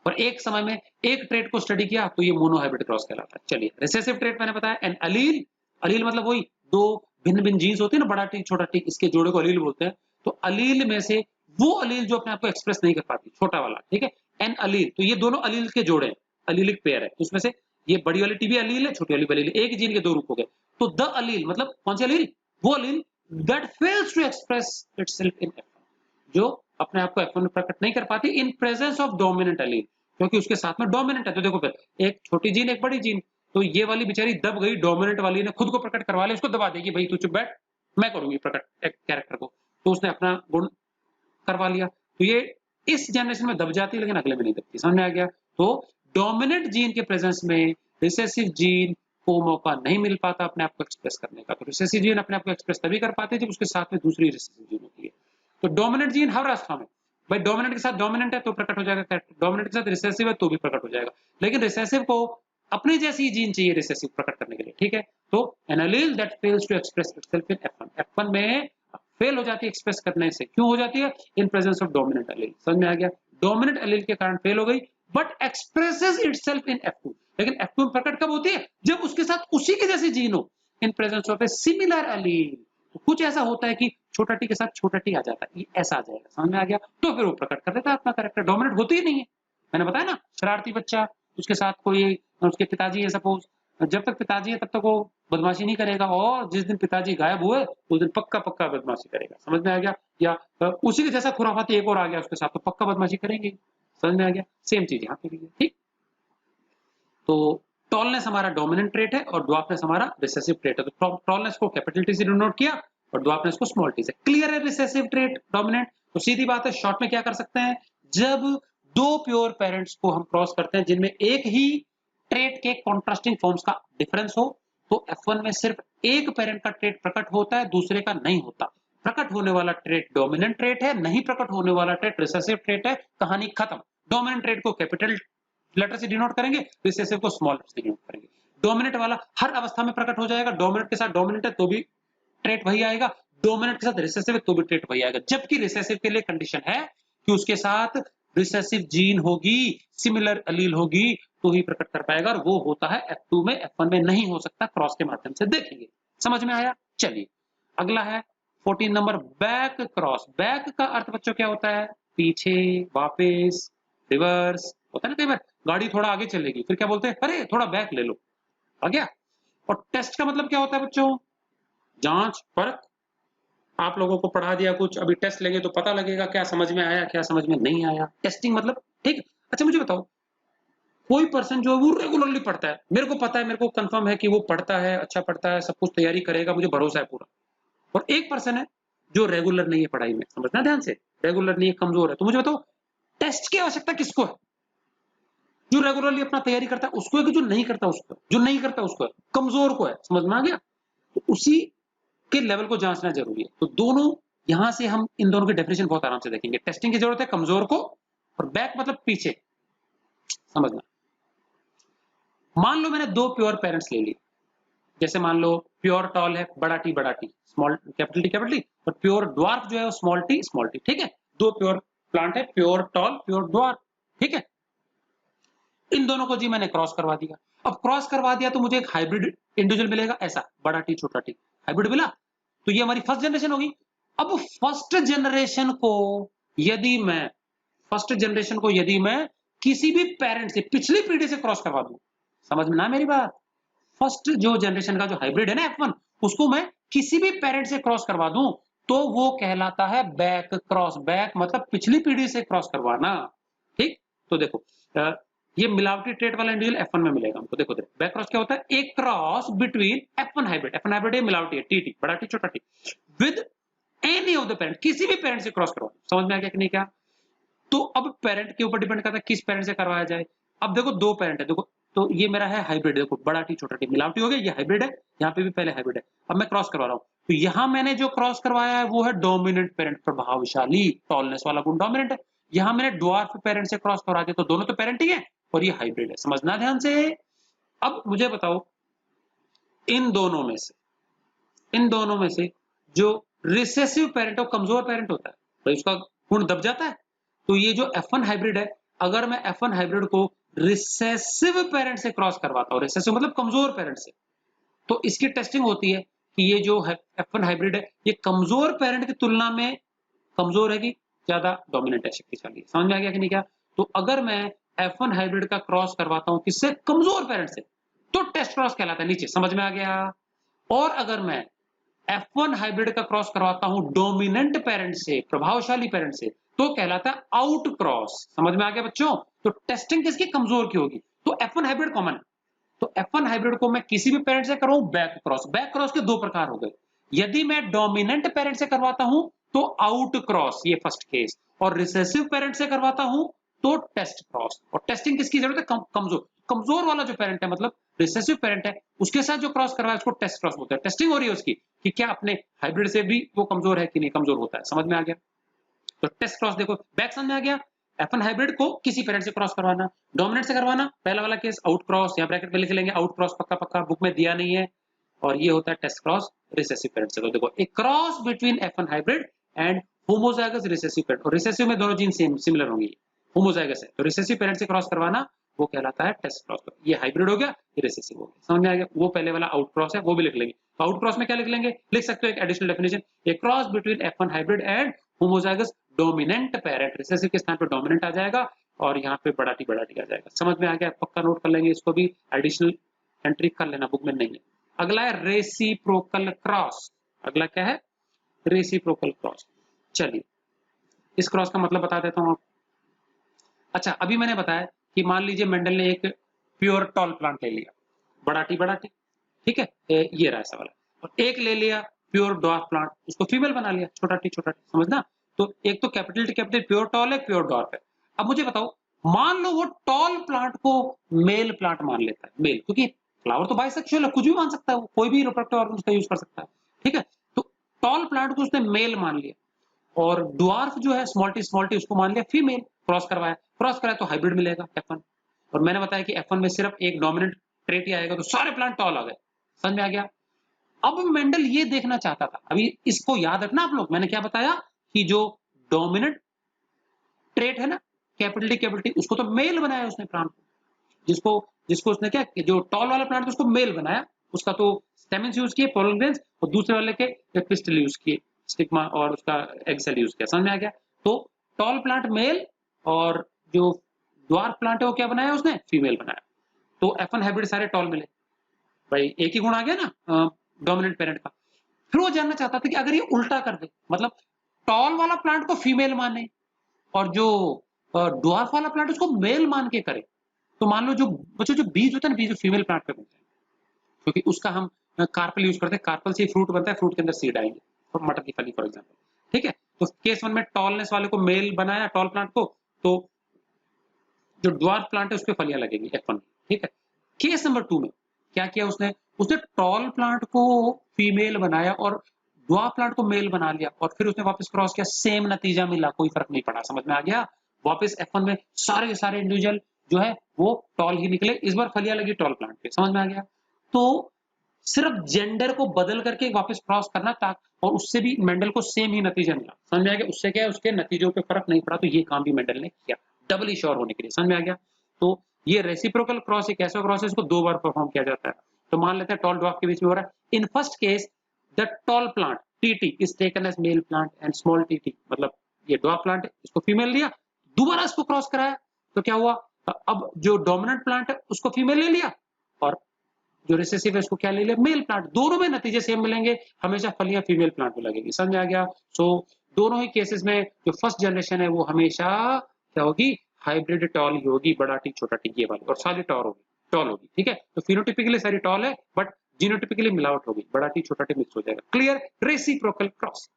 A: और एक समय में एक ट्रेट को स्टडी किया, तो ये मोनोहाइब्रिड क्रॉस कहलाता है। चलिए, रिसेसिव ट्रेट मैंने बताया, एन अलील, अलील मतलब वही दो भिन्न भिन्न जीन्स होती है ना, बड़ा टी छोटा टी, इसके जोड़े को अलील बोलते हैं। तो अलील में से वो अलील जो अपने आप को एक्सप्रेस नहीं कर पाती, छोटा वाला, ठीक है, एन अलील, तो ये दोनों अलील के जोड़े हैं, अलीलिक पेयर है। उसमें से ये बड़ी वाली टी भी अलील है, छोटी वाली भी अलील, एक जीन के दो रूप हो गए। तो द अलील मतलब कौन सी अलील? वो allele that fails to express itself in F1, जो अपने आप को F1 में प्रकट नहीं कर पाती इन प्रेजेंस ऑफ डोमिनेंट अलील, क्योंकि उसके साथ में डोमिनेंट है। तो देखो, फिर एक छोटी जीन एक बड़ी जीन, तो ये वाली बेचारी दब गई, डोमिनेंट वाली ने खुद को प्रकट करवा लिया, उसको दबा देगी, भाई तू चुप बैठ, मैं करूंगी प्रकट एक कैरेक्टर को। तो उसने अपना गुण करवा लिया। तो ये इस जनरेशन में दब जाती है, लेकिन अगले में नहीं दबती। समझ में आ गया? तो डोमिनेंट जीन के प्रेजेंस में रिसेसिव जीन को मौका नहीं मिल पाता अपने आप को एक्सप्रेस करने का। तो रिसेसिव जीन अपने आप को एक्सप्रेस तभी कर पाते जब उसके साथ में दूसरी रिसेसिव जीन होती है। तो डोमिनेंट जीन हर रास्ता में, भाई डोमिनेंट के साथ डोमिनेंट है तो प्रकट हो जाएगा, डोमिनेंट के साथ रिसेसिव है तो भी प्रकट हो जाएगा। लेकिन रिसेसिव को अपनी जैसी जीन चाहिए रिसेसिव प्रकट करने के लिए। ठीक है। तो an allele that fails to express itself in F1, F1 में फेल हो जाती है एक्सप्रेस करने से। क्यों हो जाती है? इन प्रेजेंस ऑफ डोमिनेंट अलील। समझ में आ गया? डोमिनेंट अलील के कारण फेल हो गई, but expresses itself in F2। लेकिन F2 में प्रकट कब होती है? जब उसके साथ उसी के जैसी जीन हो, in presence of a similar allele. तो कुछ ऐसा होता है कि छोटा टी के साथ छोटा टी आ जाता है, ये ऐसा आ जाएगा। समझ में आ गया? तो फिर वो प्रकट कर देता है अपना कैरेक्टर। डोमिनेंट होती ही नहीं है। मैंने बताया ना, शरारती बच्चा, उसके साथ कोई, उसके पिताजी है सपोज, जब तक पिताजी है तब तक वो बदमाशी नहीं करेगा, और जिस दिन पिताजी गायब हुए उस दिन पक्का पक्का बदमाशी करेगा। समझ में आ गया? या उसी के जैसा खुराफाती एक और आ गया उसके साथ, तो पक्का बदमाशी करेंगे। समझ में आ गया? सेम चीज यहाँ पे भी है। ठीक। तो टॉलनेस हमारा डोमिनेंट ट्रेट है और ड्वार्फनेस हमारा रिसेसिव ट्रेट है। तो टॉलनेस को कैपिटल टी से डिनोट किया और ड्वार्फनेस को स्मॉल टी से। क्लियर है रिसेसिव ट्रेट डोमिनेंट? तो सीधी बात है, शॉर्ट में क्या कर सकते हैं, जब दो प्योर पेरेंट्स को हम क्रॉस करते हैं जिनमें एक ही ट्रेट के कॉन्ट्रास्टिंग फॉर्म्स का डिफरेंस हो, तो F1 में सिर्फ एक पेरेंट का ट्रेट प्रकट होता है, दूसरे का नहीं होता। प्रकट होने वाला ट्रेट डोमिनेंट ट्रेट है, नहीं प्रकट होने वाला ट्रेट रिसेसिव ट्रेट है। कहानी खत्म। डोमिनेंट ट्रेट को कैपिटल लेटर से डिनोट करेंगे, रिसेसिव को स्मॉल लेटर से डिनोट करेंगे। डोमिनेंट वाला हर अवस्था में प्रकट हो जाएगा। डोमिनेंट के साथ डोमिनेंट है तो भी ट्रेट वही आएगा, डोमिनेंट के साथ रिसेसिव है तो भी ट्रेट वही आएगा। जबकि रिसेसिव के लिए कंडीशन है कि उसके साथ रिसेसिव जीन होगी, सिमिलर अलील होगी तो ही प्रकट कर पाएगा, और वो होता है F2 में, F1 में नहीं हो सकता। क्रॉस के माध्यम से देखेंगे। समझ में आया? चलिए अगला है 14 नंबर, बैक क्रॉस। बैक का अर्थ बच्चों क्या होता है? पीछे, वापस, रिवर्स। होता है ना कई बार गाड़ी थोड़ा आगे चलेगी, फिर क्या बोलते हैं, अरे थोड़ा बैक ले लो, आ गया। और टेस्ट का मतलब क्या होता है बच्चों? जांच परख। आप लोगों को पढ़ा दिया कुछ, अभी टेस्ट लेंगे तो पता लगेगा क्या समझ में आया, क्या समझ में नहीं आया। टेस्टिंग मतलब, ठीक। अच्छा मुझे बताओ, कोई पर्सन जो है वो रेगुलरली पढ़ता है, मेरे को पता है, मेरे को कंफर्म है कि वो पढ़ता है, अच्छा पढ़ता है, सब कुछ तैयारी करेगा, मुझे भरोसा है पूरा। और एक पर्सन है जो रेगुलर नहीं है पढ़ाई में, समझना ध्यान से, रेगुलर नहीं है, कमजोर है। तो मुझे बताओ टेस्ट की आवश्यकता किसको है? जो रेगुलरली अपना तैयारी करता है उसको है कि जो नहीं करता उसको? जो नहीं करता उसको है, कमजोर को है। समझ में आ गया? तो उसी के लेवल को जांचना जरूरी है। तो दोनों यहां से हम इन दोनों की डेफिनेशन बहुत आराम से देखेंगे। टेस्टिंग की जरूरत है कमजोर को, और बैक मतलब पीछे। समझना, मान लो मैंने दो प्योर पेरेंट्स ले लिए, जैसे मान लो प्योर टॉल है, बड़ा टी बड़ा टी, स्मॉल कैपिटल टी, और प्योर ड्वार्फ जो है वो स्मॉल टी स्मॉल टी। ठीक है, दो प्योर प्लांट है, प्योर टॉल प्योर ड्वार्फ। ठीक है, इन दोनों को जी मैंने क्रॉस करवा दिया। अब क्रॉस करवा दिया तो मुझे एक हाइब्रिड इंडिविजुअल मिलेगा, ऐसा बड़ा टी छोटा टी, हाइब्रिड मिला। तो ये हमारी फर्स्ट जनरेशन होगी। अब फर्स्ट जनरेशन को यदि मैं फर्स्ट जनरेशन को यदि मैं किसी भी पेरेंट से, पिछली पीढ़ी से क्रॉस करवा दूं, समझ में ना मेरी बात? फर्स्ट जो जनरेशन का जो हाइब्रिड है ना F1, उसको मैं किसी भी पेरेंट से क्रॉस करवा दूं तो वो कहलाता है बैक क्रॉस। बैक मतलब पिछली पीढ़ी से क्रॉस करवाना। ठीक, तो देखो ये मिलावटी ट्रेट वाला इंडिविजुअल F1 में मिलेगा हमको। देखो देखो बैक क्रॉस क्या होता है? एक cross between F1 hybrid, F1 hybrid मिलावटी है, टी बड़ा टी छोटा T, with any of the parent, किसी भी पेरेंट से क्रॉस करवा। समझ में आ गया कि नहीं? क्या? तो अब पेरेंट के ऊपर डिपेंड करता है किस पेरेंट से करवाया जाए। अब देखो दो पेरेंट है, देखो तो ये मेरा है हाइब्रिड, देखो बड़ा टी छोटा टी मिलावटी हो गया, ये हाइब्रिड है, यहाँ पे भी पहले हाइब्रिड है। अब मैं क्रॉस करवा रहा हूँ, तो यहाँ मैंने जो क्रॉस करवाया है वो है डोमिनेंट पेरेंट, प्रभावशाली, टॉलनेस वाला गुण डोमिनेंट है। यहाँ मैंने ड्वार्फ पेरेंट से क्रॉस करवा दिया, तो दोनों तो पेरेंट ही है और ये हाइब्रिड है। समझना ध्यान से। अब मुझे बताओ इन दोनों में से, इन दोनों में से जो रिसेसिव पेरेंट और कमजोर पेरेंट होता है, भाई उसका गुण दब जाता है। तो ये जो F1 हाइब्रिड है, अगर मैं F1 हाइब्रिड को रिसेसिव पेरेंट से क्रॉस करवाता हूँ, रिसेसिव मतलब कमजोर पेरेंट से, तो इसकी टेस्टिंग होती है कि ये जो F1 हाइब्रिड है ये कमजोर पेरेंट की तुलना में कमजोर है कि ज्यादा डोमिनेंट है, शक्तिशाली। समझ में आ गया कि नहीं? क्या? तो अगर मैं F1 हाइब्रिड का क्रॉस करवाता हूँ किससे? कमजोर पेरेंट से, तो टेस्ट क्रॉस कहलाता है। नीचे समझ में आ गया? और अगर मैं F1 हाइब्रिड का क्रॉस करवाता हूं डोमिनेंट पेरेंट से, प्रभावशाली पेरेंट से, तो कहलाता है आउट क्रॉस। समझ में आ गया बच्चों? तो टेस्टिंग किसकी? कमजोर की होगी। तो F1 हाइब्रिड कॉमन है, तो F1 हाइब्रिड को मैं किसी भी पेरेंट से कराऊं बैक क्रॉस। बैक क्रॉस के दो प्रकार हो गए, यदि मैं डोमिनेंट पेरेंट से करवाता हूं तो आउट क्रॉस, ये फर्स्ट केस, और रिसेसिव पेरेंट से करवाता हूं तो टेस्ट क्रॉस। और टेस्टिंग किसकी जरूरत है? कमजोर। कमजोर वाला जो पेरेंट है मतलब रिसेसिव पेरेंट है, उसके साथ जो क्रॉस करवाया उसको टेस्ट क्रॉस बोलते हैं। टेस्टिंग हो रही है उसकी कि क्या अपने हाइब्रिड से भी वो कमजोर है कि नहीं, कमजोर होता है। समझ में आ गया? तो टेस्ट क्रॉस देखो, बैक समझ में आ गया? F1 हाइब्रिड को किसी पेरेंट से क्रॉस करवाना, डोमिनेंट से करवाना, पहला वाला केस आउट क्रॉस, या ब्रैकेट में लिख लेंगे आउट क्रॉस, पक्का पक्का, बुक में दिया नहीं है। और ये होता है टेस्ट क्रॉस रिसेसिव पेरेंट से। तो देखो एक cross between F1 hybrid and homozygous recessive parent, और रिसेसिव में दोनों जीन सेम सिमिलर होंगी, होमोजाइगस है, तो रिसेसिव पेरेंट से क्रॉस करवाना वो कहलाता है टेस्ट क्रॉस। तो ये हाइब्रिड हो गया, ये रिसेसिव हो गया। समझ में आ गया? वो पहले वाला आउट क्रॉस है, वो भी लिख लेंगे। तो आउट क्रॉस में क्या लिख लेंगे? लिख सकते हो एक additional definition, A cross between F1 hybrid and homozygous dominant parent. Recessive के स्थान पर डोमिनेंट आ जाएगा और यहाँ पे बड़ा टी आ जाएगा। समझ में आ गया? पक्का नोट कर लेंगे इसको भी, एडिशनल एंट्री कर लेना, बुक में नहीं है। अगला है रेसिप्रोकल क्रॉस। अगला क्या है? Reciprocal cross. चलिए इस क्रॉस का मतलब बता देता हूं आपको। अच्छा अभी मैंने बताया कि मान लीजिए मेंडल ने एक प्योर टॉल प्लांट ले लिया, बड़ा टी, ठीक है, ये रहा ऐसा वाला, और एक ले लिया प्योर डॉर्फ प्लांट, उसको फीमेल बना लिया, छोटा टी, समझना। तो एक तो कैपिटल टी प्योर टॉल है, प्योर डॉर्फ है। अब मुझे बताओ, मान लो वो टॉल प्लांट को मेल प्लांट मान लेता है, मेल, क्योंकि फ्लावर तो बाइसेक्सुअल है, कुछ भी मान सकता है वो, कोई भी रिप्रोडक्टिव ऑर्गन उसका यूज कर सकता है, ठीक है। तो टॉल प्लांट को उसने मेल मान लिया, और ड्वार्फ जो है स्मॉल टी उसको मान लिया फीमेल, क्रॉस कराया तो हाइब्रिड मिलेगा F1। और मैंने बताया कि F1 में सिर्फ एक डोमिनेंट ट्रेट ही आएगा, तो सारे प्लांट टॉल आ गए। समझ में आ गया। अब मेंडल ये देखना चाहता था, अभी इसको याद रखना आप लोग, मैंने क्या बताया कि जो डोमिनेंट ट्रेट है ना कैपिटल टी, उसको तो मेल बनाया उसने प्लांट को, जिसको जिसको उसने क्या, जो टॉल वाला प्लांट उसको मेल बनाया, उसका तो स्टेमेंस यूज किए पोलन ग्रेन्स, और दूसरे वाले के पिस्टल यूज किए, स्टिग्मा और उसका एग सेल यूज किया। समझ में आ गया। तो टॉल प्लांट मेल, और जो ड्वार्फ प्लांट है वो क्या बनाया उसने, फीमेल बनाया। तो F1 हाइब्रिड सारे टॉल मिले, भाई एक ही गुण आ गया ना डोमिनेंट पेरेंट का। फिर वो जानना चाहता था कि अगर ये उल्टा कर दे, मतलब टॉल वाला प्लांट को फीमेल माने और जो ड्वार्फ वाला प्लांट उसको मेल मान के करे, तो मान लो जो बच्चों जो बीज होता है ना, बीज फीमेल प्लांट पे बनते हैं, क्योंकि उसका हम कार्पल यूज करते हैं, कार्पल से फ्रूट बनता है, फ्रूट के अंदर सीड आएंगे, और मटर की फली फॉर एग्जाम्पल, ठीक है। तो केस 1 में टॉलनेस वाले को मेल बनाया, टॉल प्लांट को, तो जो ड्वार्फ प्लांट है उस पर फलियां लगेंगी F1, ठीक है। केस नंबर 2 में क्या किया उसने, उसने टॉल प्लांट को फीमेल बनाया और ड्वार्फ प्लांट को मेल बना लिया, और फिर उसने वापस क्रॉस किया, सेम नतीजा मिला, कोई फर्क नहीं पड़ा। समझ में आ गया। वापस F1 में सारे के सारे इंडिविजुअल जो है वो टॉल ही निकले, इस बार फलियां लगी टॉल प्लांट पे। समझ में आ गया। तो सिर्फ जेंडर को बदल करके वापस क्रॉस करना था, और उससे भी मेंडल को सेम ही नतीजा मिला। समझ में आ गया। उससे क्या है, उसके नतीजों पे फर्क नहीं पड़ा, तो ये काम भी मेंडल ने किया, डबली श्योर होने के लिए। समझ में आ गया। तो ये रेसिप्रोकल क्रॉस एक ऐसा क्रॉस है इसको 2 बार परफॉर्म किया जाता है। तो मान लेते हैं टॉल ड्वार्फ के बीच में हो रहा है। In first case the tall plant TT is taken as male plant and small TT, मतलब ये ड्वार्फ प्लांट है, इसको फीमेल लिया, दोबारा इसको क्रॉस कराया, तो क्या हुआ, अब जो डोमिनेंट प्लांट है उसको फीमेल ले लिया, और जो रिसेसिव है उसको क्या ले लिया, मेल प्लांट। दोनों में नतीजे सेम मिलेंगे, हमेशा फलियां फीमेल प्लांट में लगेगी। समझ में आ गया। सो दोनों ही केसेस में जो फर्स्ट जनरेशन है वो हमेशा क्या होगी, हाइब्रिड टॉल ही होगी, बड़ा टी छोटा टी ये वाली, और सारी टॉल होगी, ठीक है। तो फिनोटिपिकली सारी टॉल है, बट जीनोटिपिकली मिलावट होगी, बड़ा टी छोटा टी मिक्स हो जाएगा। Clear, reciprocal cross.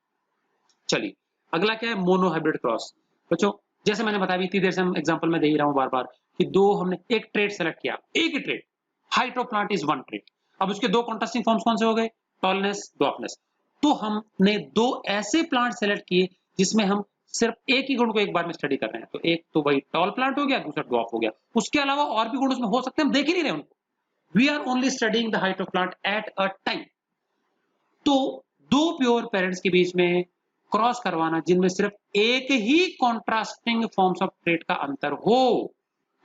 A: चलिए अगला क्या है, मोनो हाइब्रिड क्रॉस। बच्चों जैसे मैंने बताया इतनी देर से हम एग्जांपल में दे ही रहा हूं बार बार कि दो हमने एक ट्रेट सेलेक्ट किया, एक ही trait, height of plant is one trait. अब उसके दो कॉन्ट्रास्टिंग फॉर्म्स कौन से हो गए, टॉलनेस, ड्वार्फनेस। तो हमने दो ऐसे प्लांट सेलेक्ट किए जिसमें हम सिर्फ एक ही गुण को एक बार में स्टडी कर रहे हैं। तो एक तो भाई टॉल प्लांट हो गया, दूसरा ड्वार्फ हो गया। उसके अलावा और भी गुण उसमें हो सकते हैं, हम देख ही नहीं रहे उनको। We are only studying the height of plant at a time. तो दो प्योर पेरेंट्स के बीच में क्रॉस करवाना जिनमें सिर्फ एक ही कॉन्ट्रास्टिंग फॉर्म्स ऑफ ट्रेट का अंतर हो,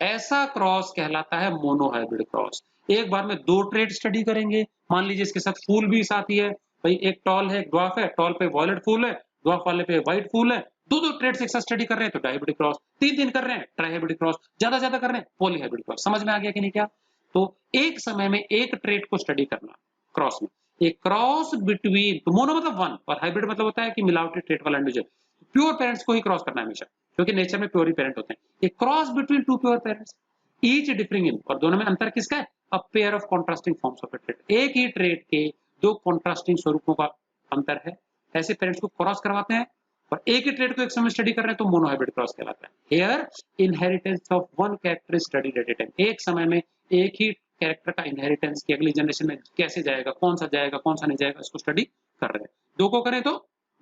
A: ऐसा क्रॉस कहलाता है मोनोहाइब्रिड क्रॉस। एक बार में दो ट्रेट स्टडी करेंगे, मान लीजिए इसके साथ फूल भी साथ ही है, भाई एक टॉल है, एक ड्वार्फ है, टॉल पे वॉयलेट फूल है, ड्वार्फ वाले पे व्हाइट फूल है, दो दो ट्रेड्स एक साथ स्टडी कर रहे हैं तो डायहाइब्रिड क्रॉस, तीन तीन कर रहे हैं ट्राइहाइब्रिड क्रॉस, ज्यादा ज्यादा कर रहे हैं पॉलीहाइब्रिड क्रॉस। समझ में आ गया कि नहीं क्या। तो एक समय में एक ट्रेट को स्टडी करना क्रॉस में, एक क्रॉस बिटवीन, तो मोनो मतलब वन और हाइब्रिड मतलब होता है कि मिलावटी ट्रेट वाला इंडिविजुअल, प्योर पेरेंट्स को ही क्रॉस करना है हमेशा, क्योंकि नेचर में प्योर ही पेरेंट होते हैं। एक cross between two pure parents each differing in, और दोनों में अंतर किसका है, a pair of contrasting forms of a trait. एक ही ट्रेट के दो कॉन्ट्रास्टिंग स्वरूपों का अंतर है, ऐसे पेरेंट्स को क्रॉस करवाते हैं, और एक ही ट्रेट को एक समय स्टडी कर रहे हैं तो मोनोहाइब्रिड क्रॉस कहलाता है। Here inheritance of one character is studied at a time. एक समय में एक ही कैरेक्टर का इनहेरिटेंस की अगली जनरेशन में कैसे जाएगा, कौन सा जाएगा, कौन सा नहीं जाएगा, इसको स्टडी कर रहे हैं। दो को करें तो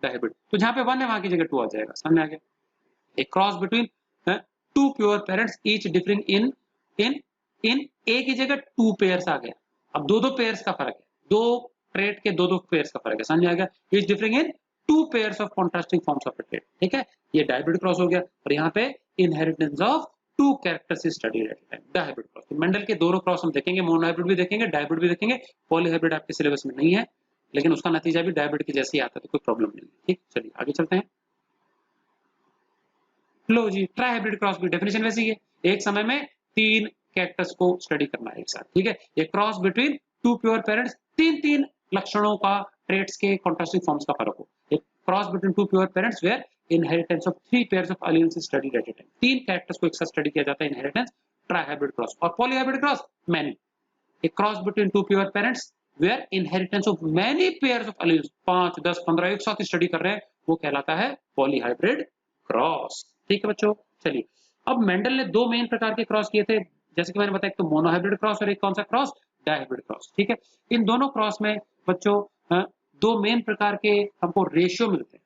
A: डायहाइब्रिड, तो जहां पे वन है वहां की जगह टू आ जाएगा। समझ में आ गया। A cross between two pure parents each differing in in in एक ही जगह टू पेयर्स आ गया। अब दो दो पेयर्स का फर्क है, दो ट्रेट के दो दो पेयर्स का फर्क है। समझ में आ गया। Each differing in two pairs of contrasting forms of a trait, ठीक है। ये डायहाइब्रिड क्रॉस हो गया, और यहाँ पे inheritance of two characters is studied at a time, dihybrid cross. तो मेंडल के दोनों क्रॉस हम देखेंगे, मोनोहाइब्रिड भी देखेंगे, डायहाइब्रिड भी देखेंगे। पॉलीहाइब्रिड आपके सिलेबस में नहीं है, लेकिन उसका नतीजा भी डायहाइब्रिड के जैसे ही आता है, तो कोई प्रॉब्लम नहीं है। ठीक, चलिए आगे चलते हैं। लो जी, ट्राइहाइब्रिड क्रॉस की डेफिनेशन वैसी है, एक समय में तीन कैरेक्टर्स को स्टडी करना है एक साथ, ठीक है। ये cross between two pure parents, तीन तीन लक्षणों का, ट्रेट्स के कॉन्ट्रास्टिंग फॉर्म्स का फर्क हो। एक cross between two pure parents where inheritance of three pairs of aliens is studied at a time. तीन कैरेक्टर्स को एक साथ स्टडी किया जाता है, इनहेरिटेंस, ट्राइहाइब्रिड क्रॉस। और polyhybrid cross many, a cross between two pure parents where inheritance of many pairs of alleles, 5 10 15 एक साथ स्टडी कर रहे हैं, वो कहलाता है पॉलीहाइब्रिड क्रॉस। ठीक है बच्चों। चलिए अब मेंडल ने दो मेन प्रकार के क्रॉस किए थे, जैसे कि मैंने बताया, एक तो मोनोहाइब्रिड क्रॉस और एक कौन सा क्रॉस, डायहाइब्रिड क्रॉस, ठीक है। इन दोनों क्रॉस में बच्चों दो मेन प्रकार के हमको रेशियो मिलते हैं,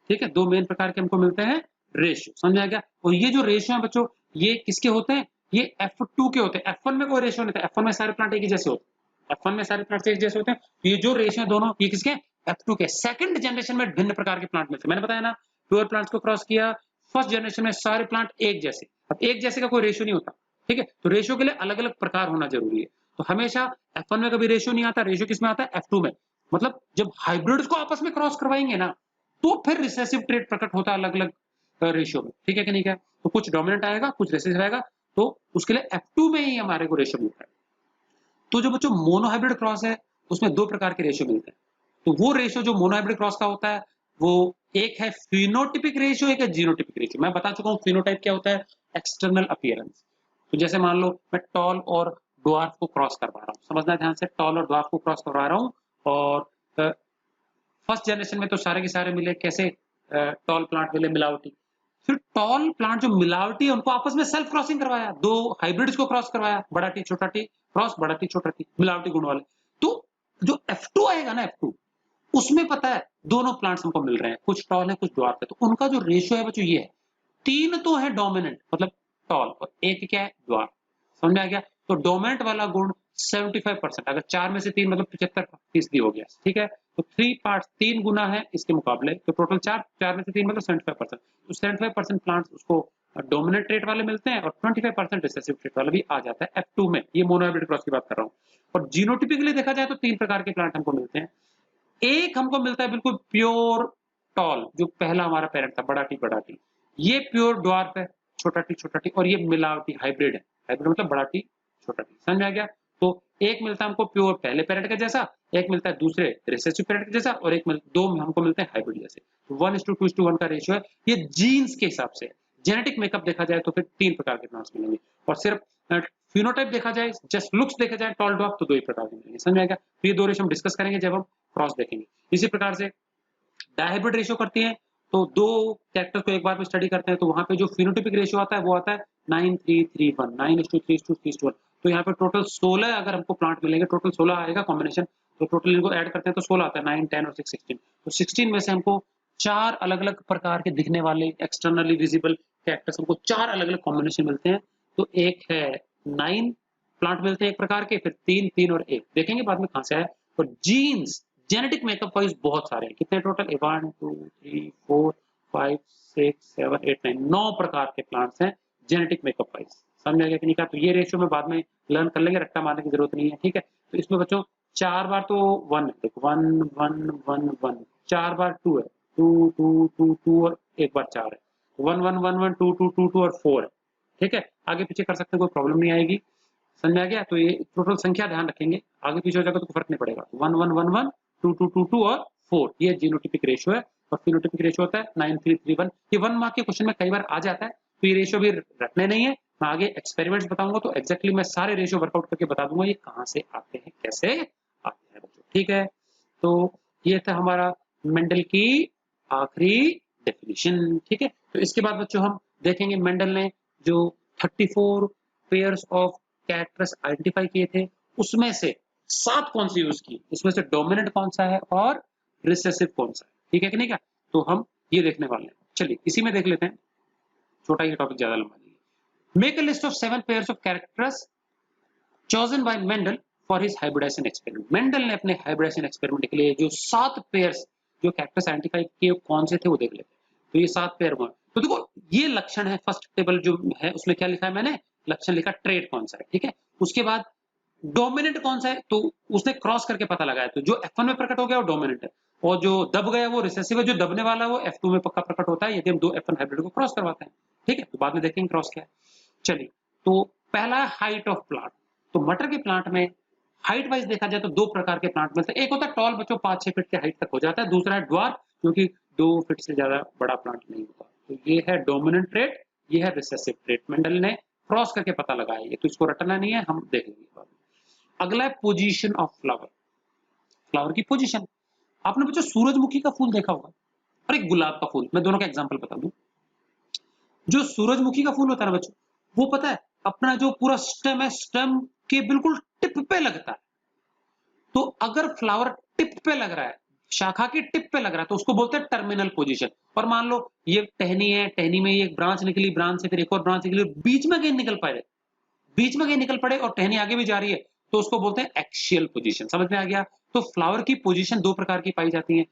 A: ठीक है। दो मेन प्रकार के हमको मिलते हैं रेशियो, समझ आ गया। और ये जो रेशियो है बच्चों, ये किसके होते हैं? ये F2 के होते हैं। F1 में कोई रेशियो नहीं था, F1 में सारे प्लांट एक ही जैसे होते हैं, F1 में सारे प्लांट एक जैसे होते हैं। ये जो रेशियो है दोनों, ये किसके? F2 के। सेकंड जनरेशन में भिन्न प्रकार के प्लांट मिलते हैं, मैंने बताया ना, प्योर प्लांट्स को क्रॉस किया। फर्स्ट जनरेशन में सारे प्लांट एक जैसे। अब एक जैसे का कोई रेशियो नहीं होता, ठीक है। तो रेशियो के लिए अलग अलग प्रकार होना जरूरी है। तो हमेशा F1 में कभी रेशियो नहीं आता, रेशियो किसमें आता है? F2 में। मतलब जब हाइब्रिड्स को आपस में क्रॉस करवाएंगे ना, तो फिर रिसेसिव ट्रेट प्रकट होता है अलग अलग रेशियो में, ठीक है कि नहीं? क्या तो कुछ डोमिनेंट आएगा, कुछ रिसेसिव आएगा, तो उसके लिए F2 में ही हमारे को रेशियो मिलता है। तो जो बच्चों मोनोहाइब्रिड क्रॉस है, उसमें दो प्रकार के रेशियो मिलते हैं। तो वो रेशियो जो मोनोहाइब्रिड क्रॉस का होता है, वो एक है फिनोटिपिक रेशियो, एक है जीनोटिपिक रेशियो। मैं बता चुका हूँ फिनोटाइप क्या होता है, एक्सटर्नल अपीयरेंस। तो जैसे मान लो मैं टॉल और ड्वार्फ को क्रॉस करवा रहा हूँ, समझना ध्यान से, टॉल और ड्वार्फ को क्रॉस करवा रहा हूँ, और फर्स्ट जनरेशन में तो सारे के सारे मिले कैसे, टॉल प्लांट मिले मिलावटी। फिर टॉल प्लांट जो मिलावटी है उनको आपस में सेल्फ क्रॉसिंग करवाया, दो हाइब्रिड्स को क्रॉस करवाया, बड़ा टी छोटा टी क्रॉस, बड़ा टी छोटा टी, मिलावटी गुण वाले। तो जो F2 आएगा ना, F2 उसमें पता है दोनों प्लांट्स हमको मिल रहे हैं, कुछ टॉल है कुछ ड्वार्फ है, तो उनका जो रेशियो है बच्चों ये है, तीन तो है डोमिनेंट मतलब टॉल, और एक क्या है ड्वार्फ, समझ में आ गया। तो डोमिनेंट वाला गुण 75%, अगर चार में से तीन मतलब 75% हो गया, ठीक है। तो 3 पार्ट्स, तीन गुना है इसके मुकाबले, तो टोटल चार, चार में से तीन मतलब 75%। तो 75% प्लांट्स उसको डोमिनेंट ट्रेट वाले मिलते हैं, और 25% रिसेसिव ट्रेट वाला भी आ जाता है F2 में। ये मोनोहाइब्रिड क्रॉस की बात कर रहा हूँ। और जीनोटिपिकली देखा जाए तो तीन प्रकार के प्लांट हमको मिलते हैं। एक हमको मिलता है बिल्कुल प्योर टॉल, जो पहला हमारा पेरेंट था, बड़ा टी बड़ा टी। ये प्योर ड्वार्फ है, छोटा टी छोटा टी, और ये मिलावटी हाइब्रिड है। हाइब्रिड मतलब बड़ा टी छोटा टी, समझ आ गया। तो एक मिलता है हमको प्योर पहले पेरेंट के जैसा, एक मिलता है दूसरे रिसेसिव पेरेंट के जैसा, और दो हमको मिलते हैं हाइब्रिड जैसे। 1:2:1 का रेशियो है। ये जीन्स के हिसाब से। जेनेटिक मेकअप देखा जाए तो फिर तीन प्रकार के प्लांट्स मिलेंगे, और सिर्फ फिनोटाइप देखा जाए, जस्ट लुक्स देखा जाए टॉल ड्वार्फ, तो दो ही प्रकार के मिलेंगे, समझ आएगा। तो ये दो रेशियो हम डिस्कस करेंगे जब हम क्रॉस देखेंगे। इसी प्रकार से डायहाइब्रिड रेशियो करती हैं, तो दो कैरेक्टर को एक बार में स्टडी करते हैं, तो वहां पे जो फिनोटिपिक रेशियो आता है वो आता है 9:3:1, 9:3:3:3:1। तो यहाँ पे टोटल 16 अगर हमको प्लांट मिलेंगे, टोटल 16 आएगा कॉम्बिनेशन, तो टोटल इनको ऐड करते हैं तो 16 आता है, 9, 10 और 6, 16। तो 16 में से हमको चार अलग अलग प्रकार के दिखने वाले एक्सटर्नली विजिबल कैरेक्टर्स, हमको चार अलग अलग कॉम्बिनेशन मिलते हैं। तो एक है 9 प्लांट मिलते हैं एक प्रकार के, फिर 3, 3 और 1, देखेंगे बाद में कहां से है। और जीन्स जेनेटिक मेकअप वाइज बहुत सारे हैं, कितने टोटल? 1, 2, 3, 4, 5, 6, 7, 8, 9, 9 प्रकार के प्लांट्स हैं जेनेटिक मेकअप वाइज, समझ में आ गया कि नहीं? का तो ये रेशियो में बाद में लर्न कर लेंगे, रट्टा मारने की जरूरत नहीं है, ठीक है। तो इसमें बच्चों चार बार तो 1 है, देखो 1 1 1 1, चार बार 2 है, 2 2 2 2 और एक बार 4 है, 1 1 1 1 2 2 2 2 और 4 है, ठीक है। आगे पीछे कर सकते हैं, कोई प्रॉब्लम नहीं आएगी, समझ में आ गया। तो ये टोटल संख्या ध्यान रखेंगे, आगे पीछे हो जाएगा तो फर्क नहीं पड़ेगा। 1 1 1 1 2 2 2 2 और 4, ये जीनोटिपिक रेशियो है। और फिनोटिपिक रेशियो होता है 9:3:1। ये 1 मार्क के क्वेश्चन में कई बार आ जाता है, तो ये रेशियो भी रटने नहीं है, मैं आगे एक्सपेरिमेंट्स बताऊंगा तो एक्जैक्टली मैं सारे रेशियो वर्कआउट करके बता दूंगा ये कहां से आते हैं, कैसे आते हैं बच्चों, ठीक है। तो ये था हमारा मेंडल की आखिरी डेफिनेशन, ठीक है। तो इसके बाद बच्चों हम देखेंगे मेंडल ने जो 34 पेयर्स ऑफ कैरेक्टर्स आइडेंटिफाई किए थे, उसमें से 7 कौन से यूज किए, उसमें से डोमिनेंट कौन सा है और रिसेसिव कौन सा है, ठीक है कि नहीं? क्या तो हम ये देखने वाले हैं। चलिए इसी में देख लेते हैं, छोटा ही टॉपिक ज्यादा लंबा नहीं है। Make a list of 7 pairs of characters chosen by Mendel for his hybridization experiment। Mendel ने अपने हाइब्रिडाइजेशन एक्सपेरिमेंट के लिए जो 7 पेयर्स जो कैरेक्टर्स आइडेंटिफाई किए कौन से थे वो देख लेते हैं। तो ये 7 पेयर हुए, तो देखो ये लक्षण है, फर्स्ट टेबल जो है उसमें क्या लिखा है मैंने, लक्षण लिखा, ट्रेट कौन सा है, ठीक है। उसके बाद डोमिनेंट कौन सा है, तो उसने क्रॉस करके पता लगाया, तो जो F1 में प्रकट हो गया वो डोमिनेंट है, और जो दब गया वो रिसेसिव है, जो दबने वाला है वो F2 में पक्का प्रकट होता है यदि हम दो F1 हाइब्रिड को क्रॉस करवाते हैं, ठीक है। तो बाद में देखेंगे क्रॉस क्या है। चलिए तो पहला है हाइट ऑफ प्लांट। तो मटर के प्लांट में हाइट वाइज देखा जाए तो दो प्रकार के प्लांट मिलते हैं, एक होता है टॉल, बच्चों 5-6 फीट के हाइट तक हो जाता है, दूसरा है ड्वार्फ, क्योंकि 2 फीट से ज्यादा बड़ा प्लांट नहीं होता। तो ये है डोमिनेंट ट्रेट, ये है रिसेसिव ट्रेट, मेंडल ने क्रॉस करके पता लगाया, ये तो इसको रटना नहीं है, हम देख लेंगे बाद में। अगला है पोजीशन ऑफ फ्लावर, फ्लावर की पोजीशन। आपने बच्चों सूरजमुखी का फूल देखा होगा और एक गुलाब का फूल, मैं दोनों का एग्जांपल बता दूं। जो सूरजमुखी का फूल होता है ना बच्चों, वो पता है अपना जो पूरा स्टेम है, स्टेम के बिल्कुल टिप पे लगता है। तो अगर फ्लावर टिप पे लग रहा है, शाखा की टिप पे लग रहा है, तो उसको बोलते हैं टर्मिनल पोजीशन। और मान लो ये टहनी है, टहनी में ये एक ब्रांच निकली, ब्रांच से फिर एक और ब्रांच निकली, बीच में कहीं निकल पाए, बीच में कहीं निकल पड़े और टहनी आगे भी जा रही है, तो उसको बोलते हैं एक्सियल पोजीशन। समझ में आ गया? तो फ्लावर की पोजीशन दो प्रकार की पाई जाती है।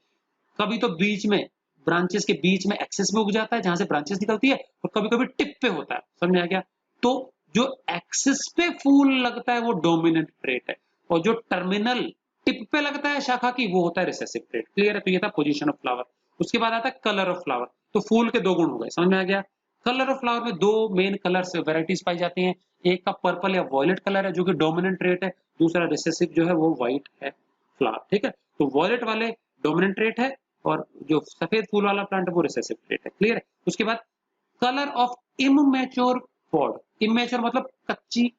A: कभी तो बीच में, ब्रांचेस के बीच में एक्सेस में उग जाता है जहां से ब्रांचेस निकलती है, और कभी कभी टिप पे होता है। समझ में आ गया? तो जो एक्सेस पे फूल लगता है वो डोमिनेंट ट्रेट है, और जो टर्मिनल टिप पे लगता है शाखा की, वो होता है रिसेसिव ट्रेट। क्लियर है? तो ये था पोजीशन ऑफ फ्लावर। उसके बाद आता है कलर ऑफ फ्लावर। तो फूल के दो गुण हो गए। समझ में आ गया? कलर ऑफ फ्लावर में दो मेन कलर्स वेराइटीज पाई जाती हैं। एक का पर्पल या वॉयलेट कलर है जो कि डोमिनेंट ट्रेट है, दूसरा रिसेसिव जो है वो व्हाइट है फ्लावर। ठीक है? तो वॉयलेट वाले डोमिनेंट ट्रेट है, और जो सफेद फूल वाला प्लांट है वो रिसेसिव ट्रेट है। क्लियर है? उसके बाद colour of immature pod. Immature मतलब कच्ची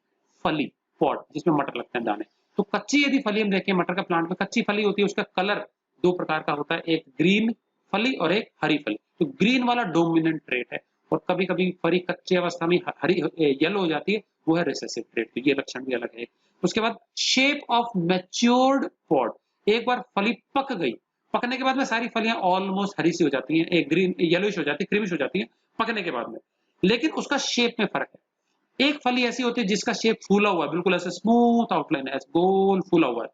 A: फली, पॉड जिसमें मटर लगते हैं, दाने। तो कच्ची यदि फली हम देखें मटर का प्लांट में, कच्ची फली होती है, उसका कलर दो प्रकार का होता है, एक ग्रीन फली और एक हरी फली। तो ग्रीन वाला डोमिनेंट ट्रेट है, और कभी कभी फली कच्ची अवस्था में हरी येलो हो जाती है, वो है रिसेसिव ट्रेट। तो ये लक्षण भी अलग है। उसके बाद शेप ऑफ मैच्योर्ड पॉड। एक बार फली पक गई, पकने के बाद में सारी फलियां ऑलमोस्ट हरी सी हो जाती हैं, एक ग्रीन येलोइश हो जाती है, क्रीमिश हो जाती है पकने के बाद में, लेकिन उसका शेप में फर्क है। एक फली ऐसी होती है जिसका शेप फूला हुआ है, बिल्कुल ऐसे स्मूथ आउटलाइन है, गोल फूला हुआ है,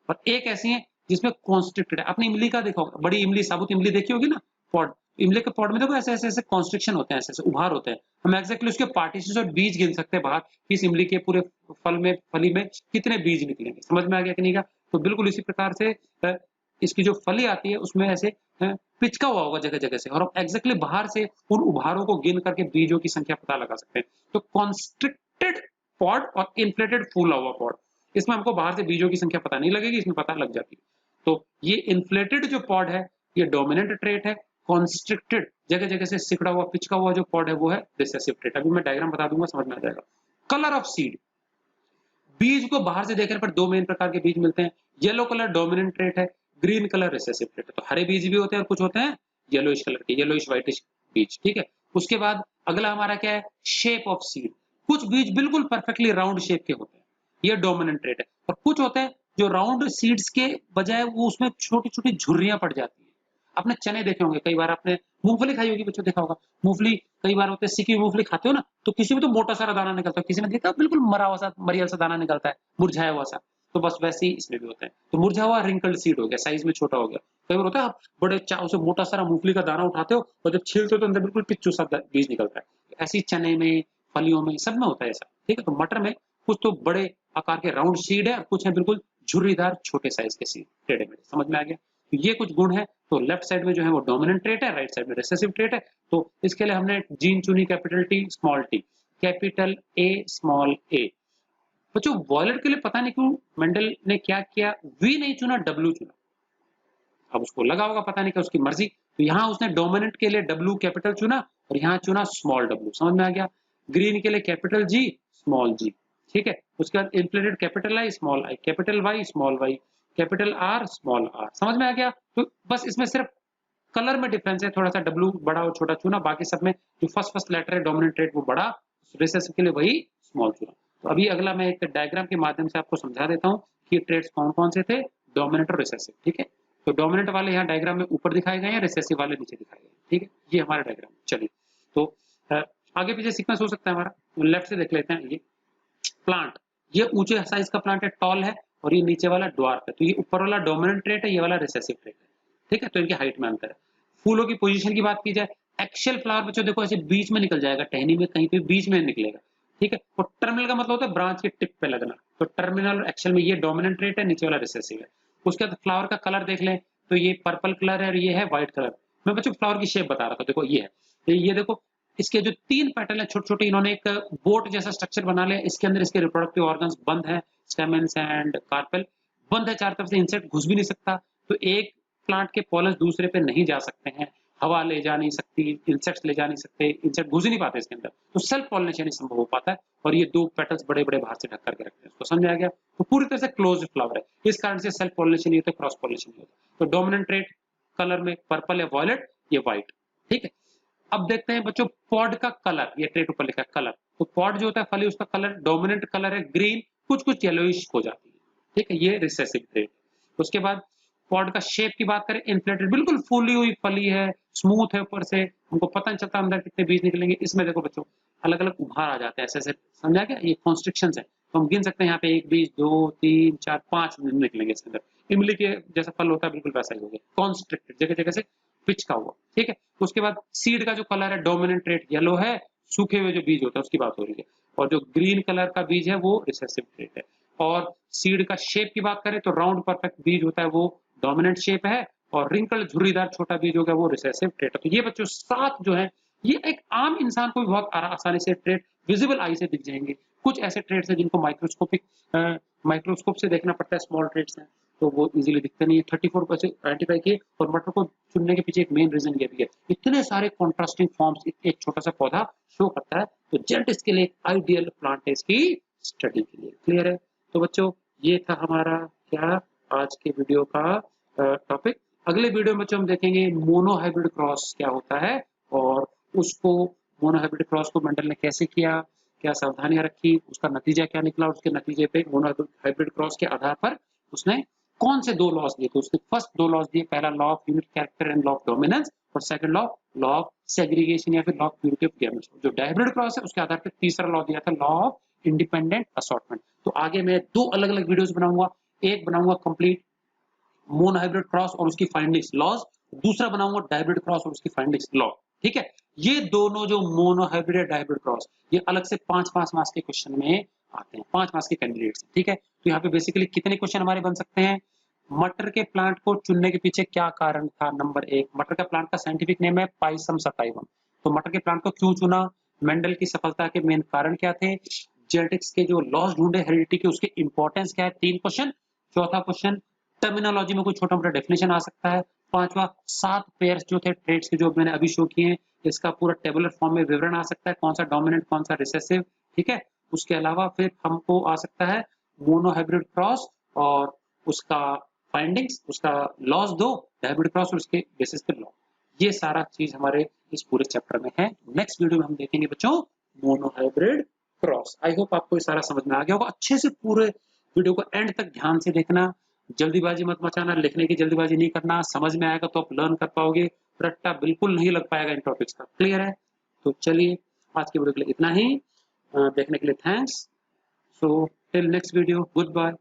A: और एक ऐसी है जिसमें कॉन्स्ट्रिक्टेड है। आपने इमली का देखा होगा, बड़ी इमली, साबुत इमली देखी होगी ना, पॉड। इमली के पॉड में देखो ऐसे ऐसे ऐसे कॉन्स्ट्रिक्शन होते हैं, ऐसे ऐसे उभार होते हैं। हम एक्जैक्टली उसके पार्टीशंस और बीज गिन सकते हैं बाहर कि इस इमली के पूरे फल में, फली में कितने बीज निकलेंगे। समझ में आ गया कि नहीं? का तो बिल्कुल इसी प्रकार से इसकी जो फली आती है उसमें ऐसे पिचका हुआ होगा जगह जगह से, और हम एक्जैक्टली बाहर से उन उभारों को गिन करके बीजों की संख्या पता लगा सकते हैं। तो कॉन्स्ट्रिक्टेड पॉड और इन्फ्लेटेड फूला हुआ पॉड, इसमें हमको बाहर से बीजों की संख्या पता नहीं लगेगी, इसमें पता लग जाती है। तो ये इन्फ्लेटेड जो पॉड है ये डोमिनेंट ट्रेट है। कॉन्स्ट्रिक्टेड जगह जगह से सिकुड़ा हुआ, पिचका हुआ जो पॉड है वो है रिसेसिव ट्रेट। अभी मैं डायग्राम बता दूंगा, समझ में आ जाएगा। Colour of seed. बीज को बाहर से देखने पर दो मेन प्रकार के बीज मिलते हैं। येलो कलर डोमिनेंट ट्रेट है, ग्रीन कलर रिसेसिव ट्रेट है। तो हरे बीज भी होते हैं और कुछ होते हैं येलोइश कलर के, येलोइश व्हाइटिश बीज। ठीक है? उसके बाद अगला हमारा क्या है? Shape of seed. कुछ बीज बिल्कुल परफेक्टली राउंड शेप के होते हैं, ये डोमिनेंट ट्रेट है। और कुछ होते हैं जो राउंड सीड्स के बजाय वो उसमें छोटी छोटी झुर्रियां पड़ जाती है। आपने चने देखे होंगे, कई बार आपने मूंगफली खाई होगी, बच्चों देखा होगा मूंगफली, कई बार होते हैं सिकी हुई मूंगफली खाते हो ना, तो किसी में तो मोटा सारा दाना निकलता है, किसी में देखा बिल्कुल मरा हुआ सा, मरियल सा दाना निकलता है, मुरझाया हुआ सा। तो बस वैसे ही इसमें भी होता है। तो मुरझा हुआ रिंकल्ड सीड हो गया, साइज में छोटा हो गया। कई बार होता है आप बड़े चाव से मोटा सारा मूंगफली का दाना उठाते हो और जब छीलते हो तो अंदर बिल्कुल पिच्चू सा बीज निकलता है। ऐसी चने में, फलियों में, सब में होता है ऐसा। ठीक है? तो मटर में कुछ तो बड़े आकार के राउंड सीड है, कुछ है बिल्कुल झुर्रीदार छोटे साइज के सीड, टेढ़े मेढ़े। समझ में आ गया? तो ये कुछ गुण है। तो लेफ्ट साइड में जो है वो डोमिनेंट ट्रेट है, राइट साइड में रिसेसिव ट्रेट है। तो इसके लिए हमने जीन चुनी capital T small T, capital A small A. बच्चों वॉयलेट के लिए पता नहीं क्यों मेंडल ने क्या किया, वी नहीं चुना, डब्ल्यू चुना। अब उसको लगा होगा पता नहीं क्या, उसकी मर्जी। तो यहाँ उसने डोमिनेंट के लिए डब्ल्यू कैपिटल चुना और यहाँ चुना स्मॉल डब्ल्यू। समझ में आ गया? ग्रीन के लिए कैपिटल जी स्मॉल जी। ठीक है? उसके बाद inflated capital I small I, capital Y small Y, capital R small R. समझ में आ गया? तो बस इसमें सिर्फ कलर में डिफरेंस है, थोड़ा सा डब्ल्यू बड़ा और छोटा चुना, बाकी सब में जो फर्स्ट लेटर है डोमिनेंट ट्रेट वो बड़ा, रिसेसिव के लिए वही स्मॉल चुना। तो अभी अगला मैं एक डायग्राम के माध्यम से आपको समझा देता हूँ कि ट्रेड्स कौन कौन से थे, डोमिनेंट और रिसेसिव। ठीक है? तो डोमिनेंट वाले यहाँ डायग्राम में ऊपर दिखाए गए हैं, रिसेसिव वाले नीचे दिखाए गए हैं। ठीक है? ये हमारा डायग्राम। चलिए, तो आगे पीछे सीक्वेंस हो सकता है हमारा। तो लेफ्ट से देख लेते हैं। ये प्लांट, ये ऊंचे साइज का प्लांट है, टॉल है, और ये नीचे वाला ड्वार्फ है। तो ये ऊपर वाला डोमिनेंट ट्रेट है, ये वाला रिसेसिव ट्रेट है। ठीक है? तो इनकी हाइट में अंतर है। फूलों की पोजीशन की बात की जाए, एक्शियल फ्लावर बच्चों देखो ऐसे बीच में निकल जाएगा, टहनी में कहीं पे बीच में निकलेगा। ठीक है? और टर्मिनल का मतलब होता है ब्रांच के टिप पे लगना। तो टर्मिनल और एक्शियल में ये डोमिनेंट ट्रेट है, नीचे वाला रिसेसिव है। उसके बाद फ्लावर का कलर देख लें, तो ये पर्पल कलर है और ये है व्हाइट कलर। मैं बच्चों फ्लावर की शेप बता रहा था, देखो ये है, ये देखो इसके जो तीन पेटल है छोटे छोटे, इन्होंने एक बोट जैसा स्ट्रक्चर बना लिया। इसके अंदर इसके रिप्रोडक्टिव ऑर्गन्स बंद है, स्टेमेंस एंड कार्पेल बंद है चार तरफ से, इंसेक्ट घुस भी नहीं सकता। तो एक प्लांट के पॉलन दूसरे पे नहीं जा सकते हैं, हवा ले जा नहीं सकती, इंसेक्ट्स ले जा नहीं सकते, इंसेक्ट घुस ही नहीं पाते इसके अंदर, तो सेल्फ पॉलिनेशन ही संभव हो पाता है। और ये दो पेटल्स बड़े बड़े बाहर से ढक करके रखते हैं। उसको समझ में आ गया? तो पूरी तरह से क्लोज फ्लावर है, इस कारण से सेल्फ पॉलिनेशन नहीं होता, क्रॉस पॉलिनेशन नहीं होता। तो डोमिनेंट ट्रेट कलर में पर्पल या वॉयलेट, ये व्हाइट। ठीक है? अब देखते हैं बच्चों पॉड का कलर, ये ट्रेट ऊपर लिखा है कलर। तो पॉड जो होता है फली, उसका कलर डोमिनेंट कलर है ग्रीन, कुछ कुछ येलोइश हो जाती है, ठीक है, ये रिसेसिव ट्रेट। उसके बाद पॉड का शेप की बात करें, इन्फ्लेटेड, बिल्कुल फूली हुई फली है, स्मूथ है ऊपर से, हमको पता नहीं चलता अंदर कितने बीज निकलेंगे। इसमें देखो बच्चों अलग अलग उभार आ जाते हैं, ऐसे ऐसे, समझा क्या, ये कॉन्स्ट्रिक्शंस है। तो हम गिन सकते हैं यहाँ पे 1 बीज 2 3 4 5 निकलेंगे इसके अंदर। इमली के जैसा फल होता है बिल्कुल वैसा ही हो गया, कॉन्स्ट्रिक्टेड, जगह जगह से पिच का हुआ, ठीक है। तो उसके बाद सीड का जो कलर है डोमिनेंट ट्रेट येलो है, सूखे हुए जो बीज होता है उसकी बात हो रही है, और जो ग्रीन कलर का बीज है वो रिसेसिव ट्रेट है। और सीड का शेप की बात करें तो राउंड परफेक्ट बीज होता है वो डोमिनेंट शेप है, और रिंकल झुर्रीदार छोटा बीज होगा वो रिसेसिव ट्रेट है। तो ये बच्चों 7 जो है, ये एक आम इंसान को भी बहुत आसानी से ट्रेट विजिबल आई से दिख जाएंगे। कुछ ऐसे ट्रेट्स हैं जिनको माइक्रोस्कोप से देखना पड़ता है, स्मॉल ट्रेट्स हैं तो वो इजीली दिखते नहीं है। 34% आइडेंटिफाई किए, और मटर को चुनने के पीछे एक मेन रीजन ये भी है, इतने सारे कॉन्ट्रास्टिंग फॉर्म्स एक छोटा सा पौधा शो करता है, तो जेनेटिक्स के लिए आइडियल प्लांट है इसकी स्टडी के लिए। क्लियर है? तो बच्चों ये था हमारा क्या आज के वीडियो का टॉपिक। अगले वीडियो में बच्चों हम देखेंगे मोनोहाइब्रिड क्रॉस क्या होता है, और उसको मोनोहाइब्रिड क्रॉस को मेंडल ने कैसे किया, क्या सावधानियां रखी, उसका नतीजा क्या निकला, उसके नतीजे पे मोनोहाइब्रिड क्रॉस के आधार पर उसने कौन से 2 लॉस दिए। तो उसने फर्स्ट 2 लॉस दिए, पहला law of unit character and law of dominance, और सेकंड लॉ ऑफ सेग्रीगेशन या फिर law of purity of gametes. जो डायहाइब्रिड क्रॉस है उसके आधार पर तीसरा लॉ दिया था लॉ ऑफ इंडिपेंडेंट असॉर्टमेंट। तो आगे मैं 2 अलग अलग वीडियोस बनाऊंगा, एक बनाऊंगा कंप्लीट मोनोहाइब्रिड क्रॉस और उसकी फाइंडिंग्स लॉज, दूसरा बनाऊंगा डायहाइब्रिड क्रॉस और उसकी फाइंडिंग्स लॉ, ठीक है। ये दोनों जो मोनोहाइब्रिड और डायहाइब्रिड क्रॉस, ये अलग से 5-5 मार्क्स के क्वेश्चन में आते हैं, 5 मार्क्स के कैंडिडेट्स, ठीक है। तो यहाँ पे बेसिकली कितने क्वेश्चन हमारे बन सकते हैं? मटर के प्लांट को चुनने के पीछे क्या कारण था? नंबर 1, मटर का प्लांट का साइंटिफिक नेम है पाइसम सटाइवम। तो मटर के प्लांट को क्यों चुना? मेंडल की सफलता के मेन कारण क्या थे? जेनेटिक्स के जो लॉज ढूंढे हेरिडिटी के, उसके इंपॉर्टेंस क्या है? 3 क्वेश्चन। चौथा क्वेश्चन टर्मिनोलॉजी में कोई छोटा मोटा डेफिनेशन आ सकता है। पांचवा 7 पेयर्स जो थे ट्रेड्स के जो मैंने अभी शो किए हैं, इसका पूरा टेबुलर फॉर्म में विवरण आ सकता है, कौन सा डोमिनेंट कौन सा रिसेसिव, ठीक है। उसके अलावा फिर हमको आ सकता है मोनोहाइब्रिड क्रॉस और उसका फाइंडिंग्स, उसका लॉस 2 हाइब्रिड क्रॉस और उसके बेसिस पे लॉ। ये सारा चीज हमारे इस पूरे चैप्टर में है। नेक्स्ट वीडियो में हम देखेंगे बच्चों मोनोहाइब्रिड क्रॉस। आई होप आपको ये सारा समझ में आ गया होगा। अच्छे से पूरे वीडियो को एंड तक ध्यान से देखना, जल्दीबाजी मत मचाना, लिखने की जल्दीबाजी नहीं करना, समझ में आएगा तो आप लर्न कर पाओगे, रट्टा बिल्कुल नहीं लग पाएगा इन टॉपिक्स का। क्लियर है? तो चलिए आज की वीडियो के लिए इतना ही। देखने के लिए thanks. So till next video, good bye.